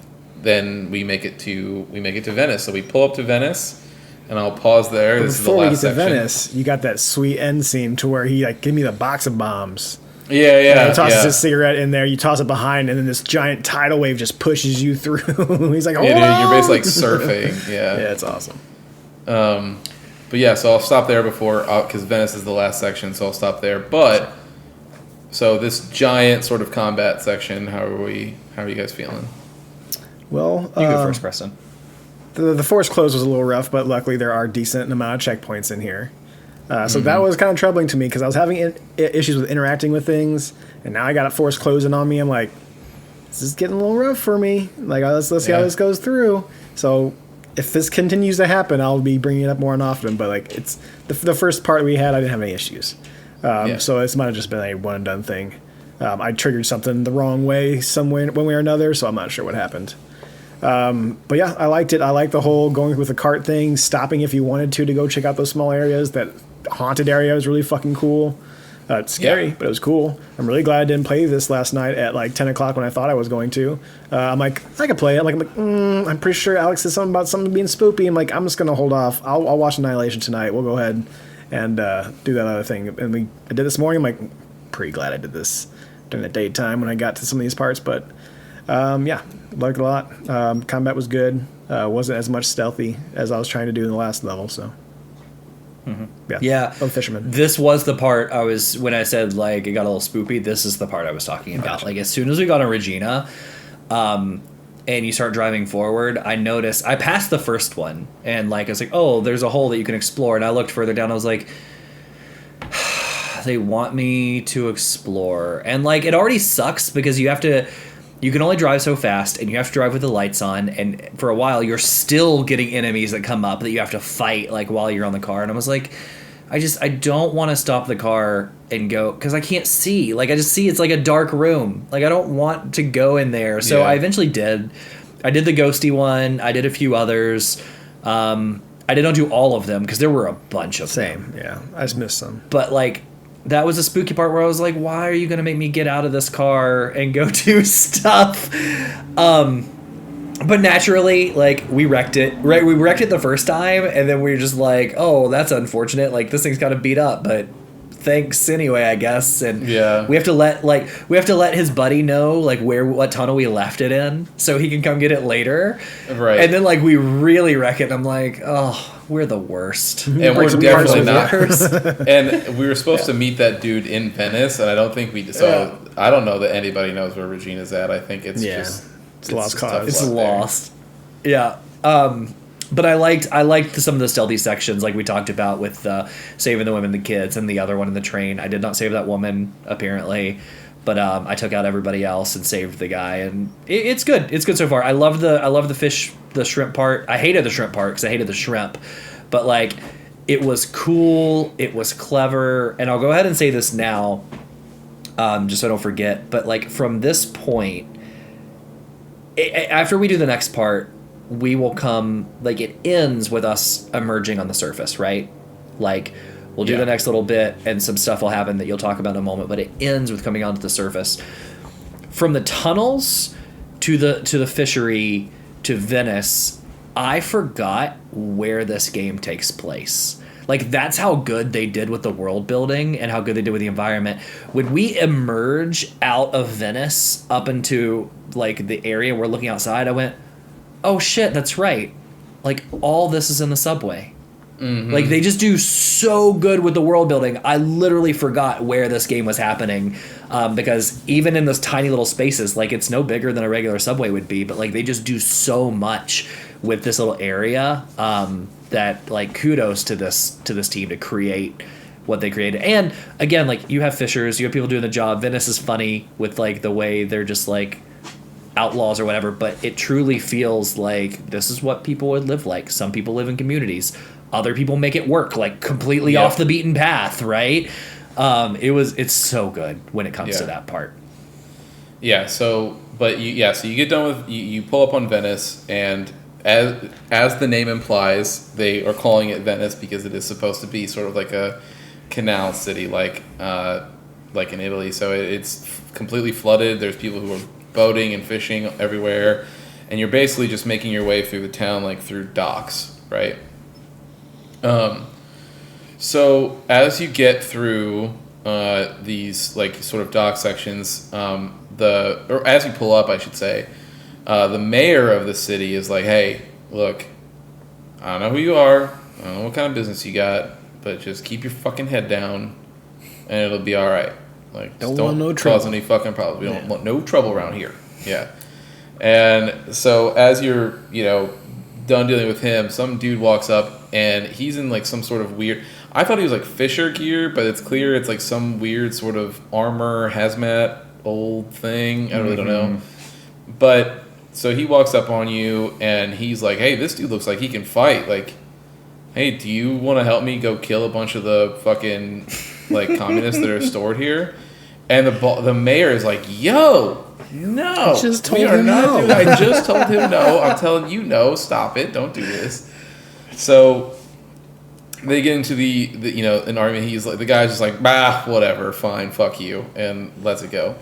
then we make it to Venice. So we pull up to Venice. And I'll pause there. This is the last section. Before we get to Venice, you got that sweet end scene to where he give me the box of bombs. Yeah. And he tosses his cigarette in there. You toss it behind, and then this giant tidal wave just pushes you through. He's like, "Oh, yeah, dude, you're basically like surfing." Yeah, yeah, it's awesome. But yeah, so I'll stop there because Venice is the last section, so I'll stop there. But so this giant sort of combat section, how are you guys feeling? Well, you go first, Preston. The force close was a little rough, but luckily there are decent amount of checkpoints in here. So that was kind of troubling to me because I was having issues with interacting with things, and now I got a force closing on me. I'm like, this is getting a little rough for me. Like, let's see how this goes through. So if this continues to happen, I'll be bringing it up more often. But like, it's the first part we had, I didn't have any issues. Yeah. So it's might have just been a one and done thing. I triggered something the wrong way, some way, one way or another, so I'm not sure what happened. But yeah, I liked it. I liked the whole going with the cart thing, stopping if you wanted to go check out those small areas. That haunted area was really fucking cool. It's scary, Yeah. but it was cool. I'm really glad I didn't play this last night at like 10 o'clock when I thought I was going to. I'm like, I could play it. I'm pretty sure Alex said something about something being spoopy. I'm like, I'm just going to hold off. I'll watch Annihilation tonight. We'll go ahead and do that other thing. And I did this morning. I'm like, pretty glad I did this during the daytime when I got to some of these parts. But yeah, liked it a lot. Combat was good. Wasn't as much stealthy as I was trying to do in the last level. So Yeah. I'm a fisherman. This was the part when I said like it got a little spoopy, this is the part I was talking about. Gotcha. Like as soon as we got on Regina, and you start driving forward, I noticed I passed the first one and like I was like, oh, there's a hole that you can explore, and I looked further down, I was like, they want me to explore. And like it already sucks because you can only drive so fast and you have to drive with the lights on, and for a while you're still getting enemies that come up that you have to fight like while you're on the car. And I was like, I don't want to stop the car and go because I can't see. Like I just see it's like a dark room. Like I don't want to go in there. So Yeah. I eventually did. I did the ghosty one. I did a few others. I didn't do all of them because there were a bunch of them. Same. Yeah, I just missed some. But like that was a spooky part where I was like, why are you gonna make me get out of this car and go do stuff? But naturally, like we wrecked it, right? We wrecked it the first time, and then we were just like, oh, that's unfortunate. Like this thing's kind of beat up, but thanks anyway, I guess. And Yeah. we have to let his buddy know like what tunnel we left it in, so he can come get it later. Right. And then like we really wreck it, and I'm like, oh, we're the worst. And we're Like, we definitely are the not. worst. And we were supposed to meet that dude in Venice, and I don't think we. So I don't know that anybody knows where Regina's at. I think it's Yeah. just It's a lost just cause. tough It's luck there. lost. Yeah. But I liked some of the stealthy sections like we talked about with saving the women, the kids, and the other one in the train. I did not save that woman apparently, but I took out everybody else and saved the guy, and it's good. It's good so far. I love the fish, the shrimp part. I hated the shrimp part because I hated the shrimp, but like it was cool. It was clever, and I'll go ahead and say this now, just so I don't forget. But like from this point, after we do the next part, we will come, like it ends with us emerging on the surface, right? Like we'll do Yeah. the next little bit and some stuff will happen that you'll talk about in a moment, but it ends with coming onto the surface. From the tunnels to the fishery to Venice, I forgot where this game takes place. Like that's how good they did with the world building and how good they did with the environment. When we emerge out of Venice up into like the area we're looking outside, I went, oh shit, that's right. Like all this is in the subway. Like they just do so good with the world building. I literally forgot where this game was happening, because even in those tiny little spaces, like it's no bigger than a regular subway would be, but like they just do so much with this little area, that like kudos to this team to create what they created. And again, like you have fishers, you have people doing the job. Venice is funny with like the way they're just like outlaws or whatever, but it truly feels like this is what people would live like. Some people live in communities, other people make it work like completely Yep. off the beaten path, right? It's so good when it comes to Yeah. that part. Yeah. So you get done with you pull up on Venice, and as the name implies, they are calling it Venice because it is supposed to be sort of like a canal city, like in Italy. So it's completely flooded. There's people who are boating and fishing everywhere, and you're basically just making your way through the town like through docks, right? So as you get through these like sort of dock sections, or as you pull up, I should say, the mayor of the city is like, "Hey, look, I don't know who you are, I don't know what kind of business you got, but just keep your fucking head down, and it'll be all right. Like, just Don't want no cause trouble." any fucking problems. We don't want no trouble around here." Yeah. And so as you're, done dealing with him, some dude walks up and he's in like some sort of weird. I thought he was like fisher gear, but it's clear it's like some weird sort of armor hazmat old thing. I really don't know. But so he walks up on you and he's like, "Hey, this dude looks like he can fight. Like, hey, do you want to help me go kill a bunch of the fucking like communists that are stored here, and the mayor is like, "Yo, no, I just told we are him not no." doing- I just told him no. I'm telling you no. Stop it. Don't do this." So they get into the an argument. He's like, the guy's just like, "Bah, whatever, fine, fuck you," and lets it go.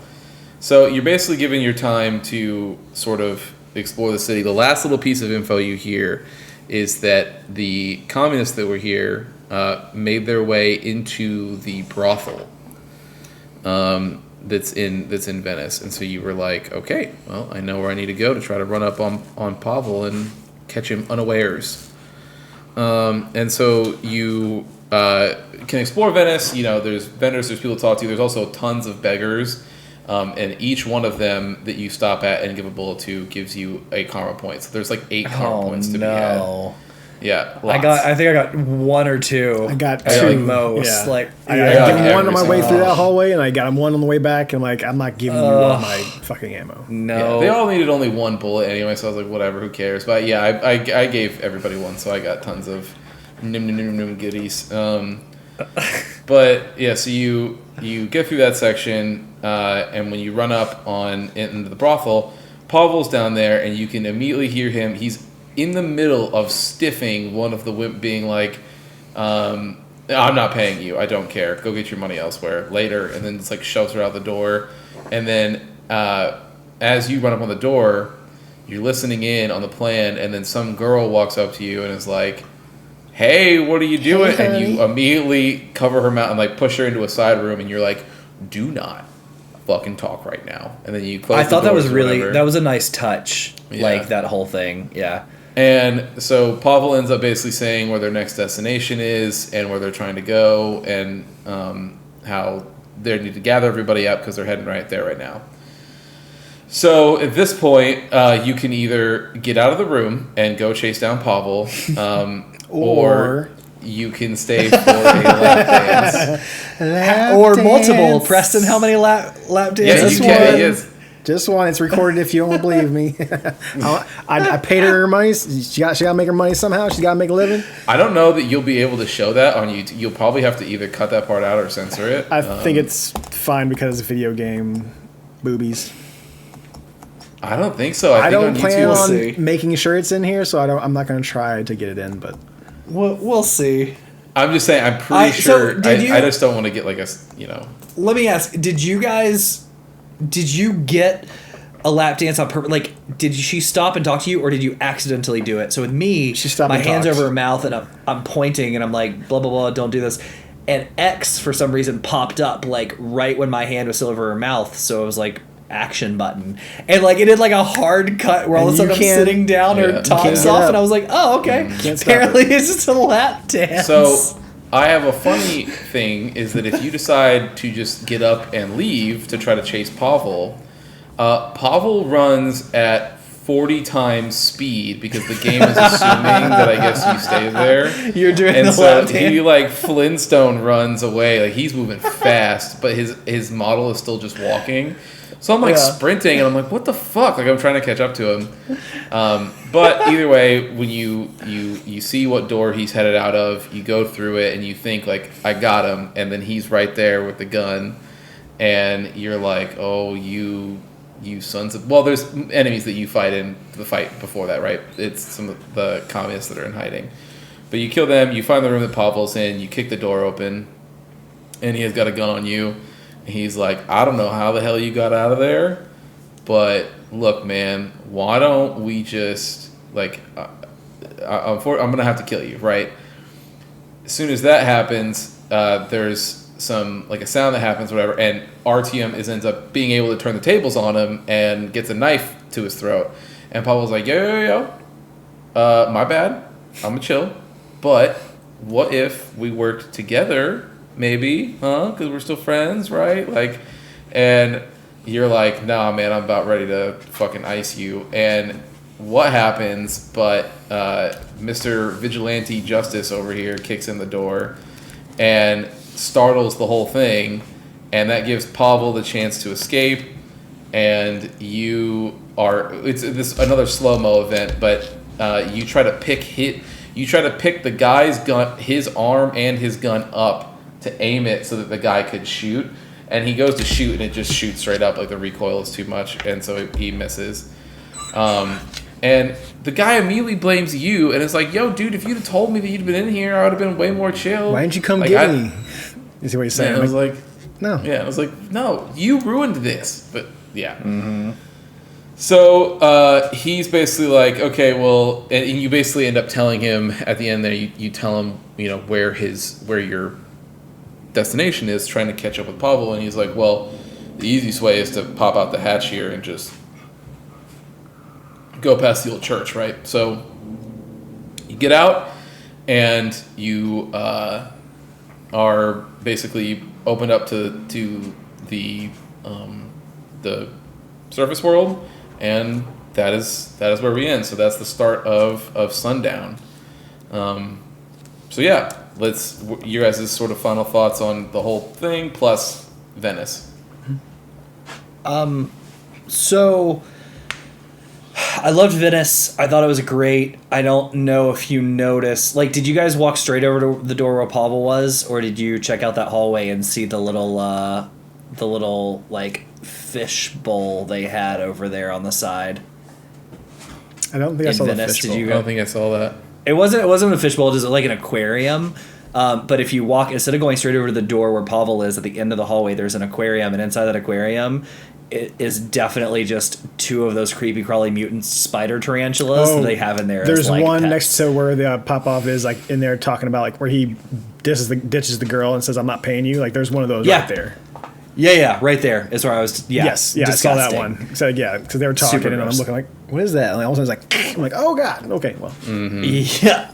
So you're basically giving your time to sort of explore the city. The last little piece of info you hear is that the communists that were here made their way into the brothel that's in Venice, and so you were like, okay, well, I know where I need to go to try to run up on Pavel and catch him unawares. And so you can explore Venice. There's vendors, there's people to talk to. There's also tons of beggars. And each one of them that you stop at and give a bullet to gives you a karma point. So there's like 8 karma points to be had. Yeah, lots. I think I got 1 or 2. I got at 2. the most. Yeah. Like I got gave him every one on my way single through that one. hallway, and I got him one on the way back. And I'm like, I'm not giving you all my fucking ammo. no. Yeah, they all needed only 1 bullet anyway, so I was like, whatever, who cares? But yeah, I gave everybody 1, so I got tons of nim goodies. But yeah, so you get through that section, and when you run up into the brothel, Pavel's down there, and you can immediately hear him. He's in the middle of stiffing one of the women, being like, "I'm not paying you. I don't care. Go get your money elsewhere later." And then it's like shoves her out the door, and then as you run up on the door, you're listening in on the plan, and then some girl walks up to you and is like, "Hey, what are you doing?" Hey, and you immediately cover her mouth and like push her into a side room, and you're like, "Do not fucking talk right now." And then you close. I thought the that was doors or really whatever. that was a nice touch. Yeah. Like that whole thing. Yeah. And so Pavel ends up basically saying where their next destination is and where they're trying to go, and how they need to gather everybody up because they're heading right there right now. So at this point, you can either get out of the room and go chase down Pavel, or you can stay for a lap dance. Or multiple. Preston, how many lap dances? Yeah, Just you can. one. Yes. Just one. It's recorded if you don't believe me. I paid her money. She got to make her money somehow. She got to make a living. I don't know that you'll be able to show that on YouTube. You'll probably have to either cut that part out or censor it. I think it's fine because it's video game boobies. I don't think so. I think don't on plan YouTube, on see. making sure it's in here, so I'm not going to try to get it in. But We'll see. I'm just saying. I'm pretty so sure. did you- I just don't want to get like Let me ask: did you get a lap dance on purpose? Like, did she stop and talk to you, or did you accidentally do it? So with me, She stopped my and hands talked. over her mouth, and I'm pointing, and I'm like, blah blah blah, don't do this. And X for some reason popped up like right when my hand was still over her mouth, so it was like action button, and like it did like a hard cut where all of a And sudden you I'm can't- sitting down, Yeah. her You top's can't get off, up. and I was like, oh okay, Can't stop apparently it's just a lap dance. So I have a funny thing is that if you decide to just get up and leave to try to chase Pavel, Pavel runs at 40 times speed because the game is assuming that I guess you stay there. You're doing And the so lap he dance. like Flintstone runs away. Like he's moving fast, but his model is still just walking. So I'm like Yeah. sprinting, and I'm like, what the fuck? Like I'm trying to catch up to him. But either way, when you see what door he's headed out of, you go through it, and you think like, I got him, and then he's right there with the gun, and you're like, oh, you sons of... Well, there's enemies that you fight in the fight before that, right? It's some of the communists that are in hiding. But you kill them, you find the room that Pavel's in, you kick the door open, and he has got a gun on you. He's like, I don't know how the hell you got out of there, but look, man, why don't we just, like, I'm going to have to kill you, right? As soon as that happens, there's some, like, a sound that happens, whatever, and Artyom ends up being able to turn the tables on him and gets a knife to his throat. And Pavel's like, yo, my bad, I'm going to chill, but what if we worked together, maybe, because we're still friends, right? Like, and you're like, nah, man, I'm about ready to fucking ice you. And what happens, but Mr. Vigilante Justice over here kicks in the door and startles the whole thing, and that gives Pavel the chance to escape, and it's this another slow-mo event, but you try to pick the guy's gun, his arm and his gun up to aim it so that the guy could shoot. And he goes to shoot, and it just shoots straight up, like the recoil is too much, and so he misses. And the guy immediately blames you, and it's like, yo, dude, if you'd have told me that you'd been in here, I would have been way more chill. Why didn't you come like, get me? You see what he's saying? I was like, no. Yeah, I was like, no, you ruined this. But, yeah. Mm-hmm. So he's basically like, okay, well, and you basically end up telling him at the end there, you tell him, where your destination is, trying to catch up with Pavel, and he's like, well, the easiest way is to pop out the hatch here and just go past the old church, right? So you get out, and you are basically opened up to the surface world, and that is where we end. So that's the start of Sundown. So yeah, you guys' sort of final thoughts on the whole thing plus Venice. So I loved Venice. I thought it was great. I don't know if you noticed. Like, did you guys walk straight over to the door where Pavel was, or did you check out that hallway and see the little like fish bowl they had over there on the side? I don't think I saw Venice, the fish did bowl. you I don't think I saw that. It wasn't a fish bowl. It was like an aquarium. But if you walk, instead of going straight over to the door where Pavel is at the end of the hallway, there's an aquarium, and inside that aquarium, it is definitely just two of those creepy crawly mutant spider tarantulas that they have in there. There's as, like, one pets. next to where the Popov is, like in there talking about like where he ditches the girl and says, "I'm not paying you." Like there's one of those right there. Yeah, right there is where I was. Yeah, Yes, I saw that one. So yeah, because they were talking, Super and I'm gross. looking like, what is that? And all of a sudden it's like, I'm like, oh god, okay, well, Yeah.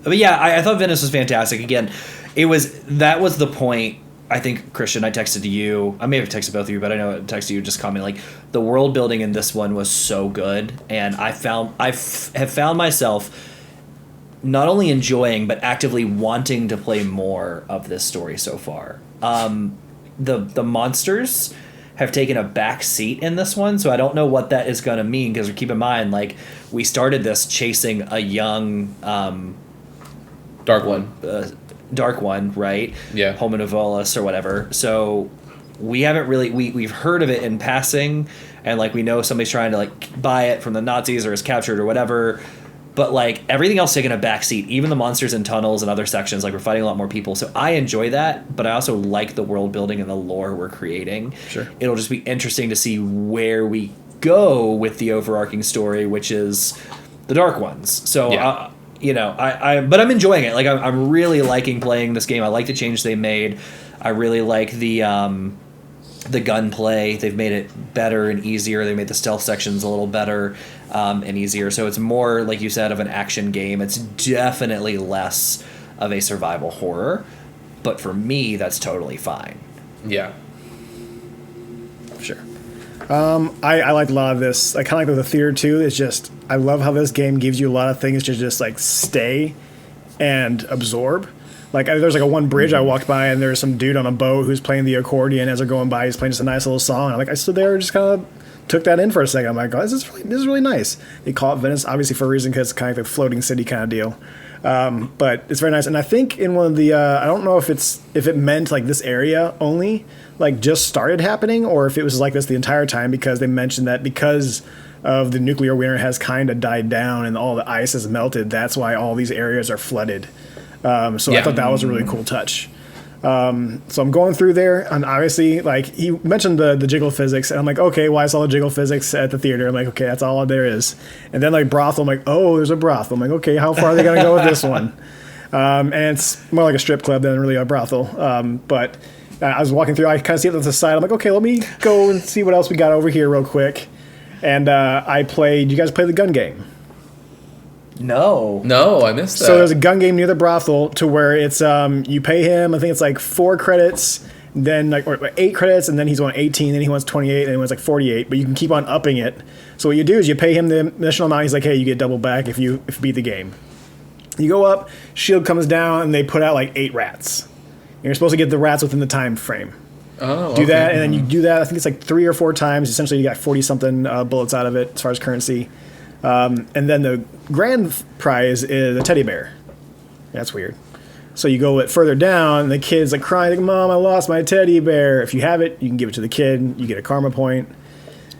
But yeah, I thought Venice was fantastic. Again, that was the point. I think, Christian, I texted to you. I may have texted both of you, but I know I texted you just commenting like the world building in this one was so good, and I have found myself not only enjoying but actively wanting to play more of this story so far. The monsters have taken a back seat in this one, so I don't know what that is going to mean, because keep in mind, like, we started this chasing a young Dark One. Dark One, right? Yeah. Hominavolis or whatever. So we haven't really we've heard of it in passing, and like we know somebody's trying to like buy it from the Nazis or is captured or whatever. But like everything else taking a backseat, even the monsters in tunnels and other sections, like we're fighting a lot more people. So I enjoy that, but I also like the world building and the lore we're creating. Sure. It'll just be interesting to see where we go with the overarching story, which is the Dark Ones. So Yeah. but I'm enjoying it. Like I'm really liking playing this game. I like the change they made. I really like the gunplay. They've made it better and easier. They made the stealth sections a little better and easier. So it's more, like you said, of an action game. It's definitely less of a survival horror. But for me, that's totally fine. Yeah. sure. I like a lot of this. I kind of like the theater too. It's just I love how this game gives you a lot of things to just like stay and absorb. Like there's like a one bridge I walked by, and there's some dude on a boat who's playing the accordion as they're going by. He's playing just a nice little song. I stood there and just kind of took that in for a second. I'm like, oh, this is really nice. They call it Venice obviously for a reason, because it's kind of like a floating city kind of deal. But it's very nice. And I think in one of the I don't know if it meant like this area only like just started happening, or if it was like this the entire time, because they mentioned that because of the nuclear winter has kind of died down and all the ice has melted, that's why all these areas are flooded. I thought that was a really cool touch. So I'm going through there, and obviously, like, he mentioned the jiggle physics, and I'm like, okay, well, I saw the jiggle physics at the theater. I'm like, okay, that's all there is. And then, like, brothel, I'm like, oh, there's a brothel. I'm like, okay, how far are they going to go with this one? And it's more like a strip club than really a brothel. But I was walking through, I kind of see it on the side. I'm like, okay, let me go and see what else we got over here real quick. And you guys play the gun game? No, I missed that. So there's a gun game near the brothel to where it's you pay him, I think it's like 4 credits, then or 8 credits, and then he's on 18, then he wants 28, and he wants like 48, but you can keep on upping it. So what you do is you pay him the initial amount. He's like, hey, you get double back if you beat the game. You go up, shield comes down, and they put out like 8 rats. And you're supposed to get the rats within the time frame. Oh, Do okay. that, and then you do that. I think it's like 3 or 4 times. Essentially, you got 40 something bullets out of it as far as currency. And then the grand prize is a teddy bear. That's weird. So you go a bit further down, and the kid's like crying, like, "Mom, I lost my teddy bear." If you have it, you can give it to the kid. You get a karma point.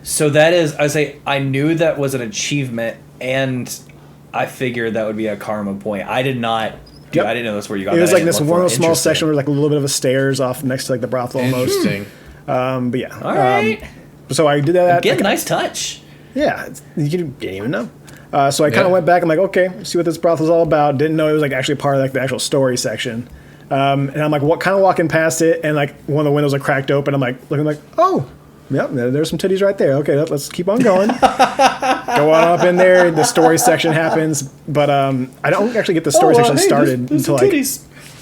So that is, I say, I knew that was an achievement, and I figured that would be a karma point. I did not. Yep. I didn't know that's where you got. It was that. like this one little small Interesting. section where like a little bit of a stairs off next to like the brothel almost. Interesting. But yeah. All right. So I did that. Again, nice touch. Yeah, you didn't even know. So I kind of Yeah. went back. I'm like, okay, see what this brothel's all about. Didn't know it was like actually part of like the actual story section. And I'm like, what kind of walking past it, and like one of the windows are cracked open. I'm like looking like, oh, yep, there's some titties right there. Okay, let's keep on going. Go on up in there. The story section happens, but I don't actually get the story section started until like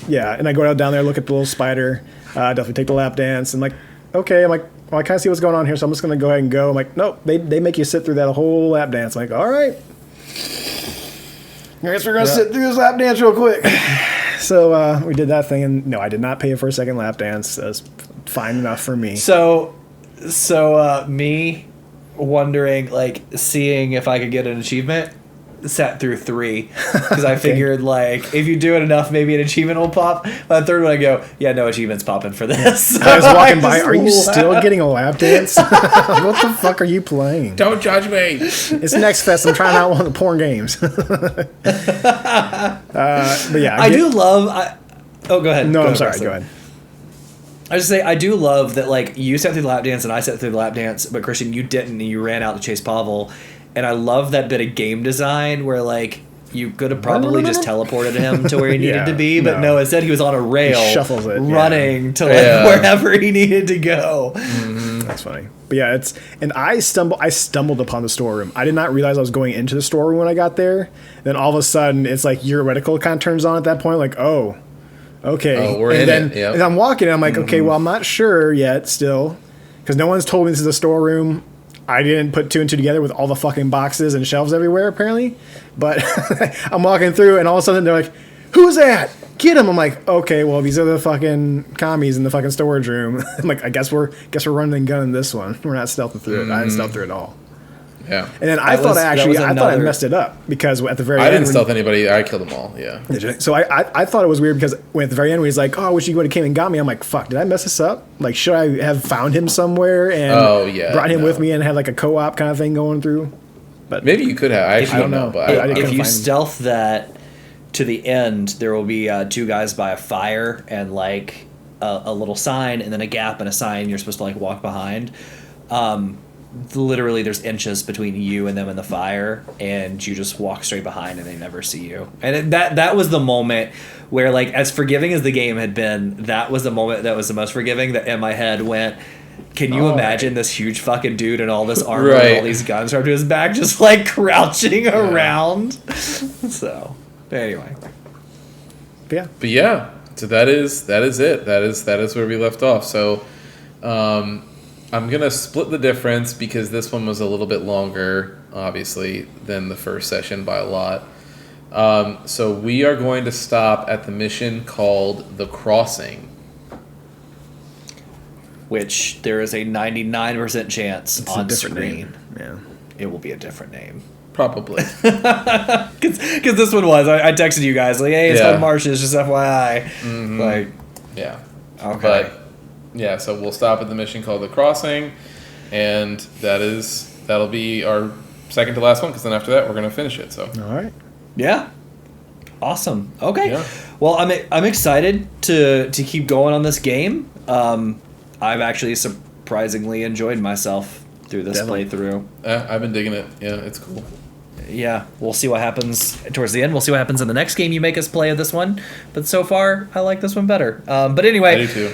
yeah. And I go down there, look at the little spider. Definitely take the lap dance, and like, okay, I'm like, well, I kind of see what's going on here, so I'm just gonna go ahead and go. I'm like, nope, they make you sit through that whole lap dance. I'm like, all right, I guess we're gonna sit through this lap dance real quick. So we did that thing, and no, I did not pay for a second lap dance. That was fine enough for me. So me wondering, like, seeing if I could get an achievement, sat through 3 because I figured like if you do it enough, maybe an achievement will pop. By the third one, I go, yeah, no achievements popping for this. I was walking by. just Are you laughed. still getting a lap dance? What the fuck are you playing? Don't judge me. It's Next Fest. I'm trying out one of the porn games. But yeah, I do love. Oh, go ahead. No, Go I'm ahead, sorry. Preston. Go ahead. I just say I do love that, like, you sat through the lap dance and I sat through the lap dance, but Christian, you didn't, and you ran out to chase Pavel. And I love that bit of game design where, like, you could have probably just teleported him to where he needed Yeah, to be, but no. no, instead he was on a rail, He shuffles it, yeah. running to like Yeah. wherever he needed to go. That's funny. But yeah, I stumbled upon the storeroom. I did not realize I was going into the storeroom when I got there. Then all of a sudden, it's like your reticle kind of turns on at that point. Like, oh, okay. Oh, we're and in then, it, yep. And I'm walking, and I'm like, okay, well, I'm not sure yet still, because no one's told me this is a storeroom. I didn't put 2 and 2 together with all the fucking boxes and shelves everywhere, apparently. But I'm walking through, and all of a sudden they're like, "Who's that? Get him!" I'm like, "Okay, well, these are the fucking commies in the fucking storage room." I'm like, "I guess we're running and gunning this one. We're not stealthing through it. I didn't stealth through it at all." Yeah. And then I That thought was- I that actually was I thought I another- messed it up because at the very I end, didn't when- stealth anybody. I killed them all. Yeah. Did you? So I thought it was weird because when at the very end when he's like, "Oh, I wish you would have came and got me," I'm like, "Fuck, did I mess this up? Like, should I have found him somewhere and Oh, yeah, brought him no. with me and had like a co-op kind of thing going through?" But Maybe you could have. I actually don't know. But I I didn't If couldn't you find him. stealth that to the end, there will be 2 guys by a fire and like a little sign, and then a gap and a sign you're supposed to like walk behind. Literally, there's inches between you and them in the fire, and you just walk straight behind, and they never see you. And that was the moment where, like, as forgiving as the game had been, that was the moment that was the most forgiving. That in my head went, can you imagine this huge fucking dude and all this armor and all Right. these guns strapped to his back, just like crouching around? So, anyway, But yeah, But yeah, so that is it. That is where we left off. So I'm gonna split the difference because this one was a little bit longer, obviously, than the first session by a lot. So we are going to stop at the mission called The Crossing. which there is a 99% chance it's a on different screen name. Yeah. it will be a different name. Probably. Because this one was, I texted you guys, like, hey, it's Yeah. called Marshes, just FYI. Like, Yeah. okay. But yeah, so we'll stop at the mission called The Crossing, and that'll be our second to last one, because then after that we're gonna finish it. So All right. Yeah. Awesome. Okay. Yeah. Well, I'm excited to keep going on this game. I've actually surprisingly enjoyed myself through this Definitely. playthrough. I've been digging it. Yeah, it's cool. Yeah, we'll see what happens towards the end. We'll see what happens in the next game you make us play of this one. But so far, I like this one better. But I anyway, do too.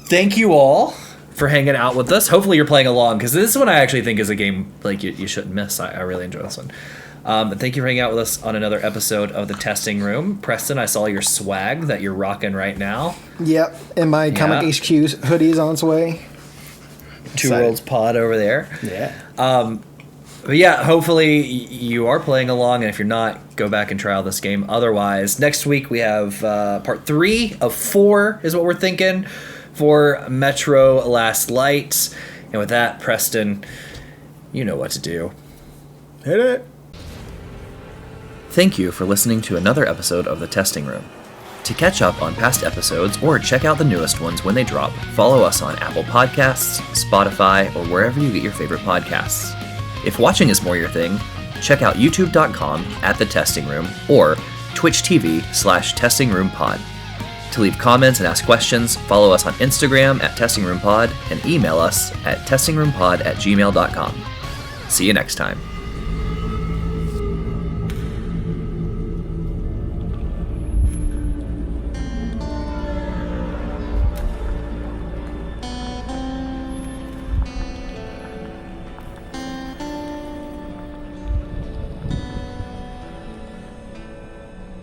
thank you all for hanging out with us. Hopefully you're playing along, because this one I actually think is a game like you shouldn't miss. I really enjoy this one. Thank you for hanging out with us on another episode of The Testing Room. Preston, I saw your swag that you're rocking right now. Yep. And my Comic Yeah. HQ's hoodie's on its way. Two Excited. Worlds Pod over there. Yeah. But yeah, hopefully you are playing along, and if you're not, go back and try out this game. Otherwise, next week we have part 3 of 4 is what we're thinking for Metro Last Light. And with that, Preston, you know what to do. Hit it. Thank you for listening to another episode of The Testing Room. To catch up on past episodes or check out the newest ones when they drop, follow us on Apple Podcasts, Spotify, or wherever you get your favorite podcasts. If watching is more your thing, check out youtube.com/thetestingroom or Twitch TV/testingroompod. To leave comments and ask questions, follow us on Instagram @testingroompod and email us at testingroompod@gmail.com. See you next time.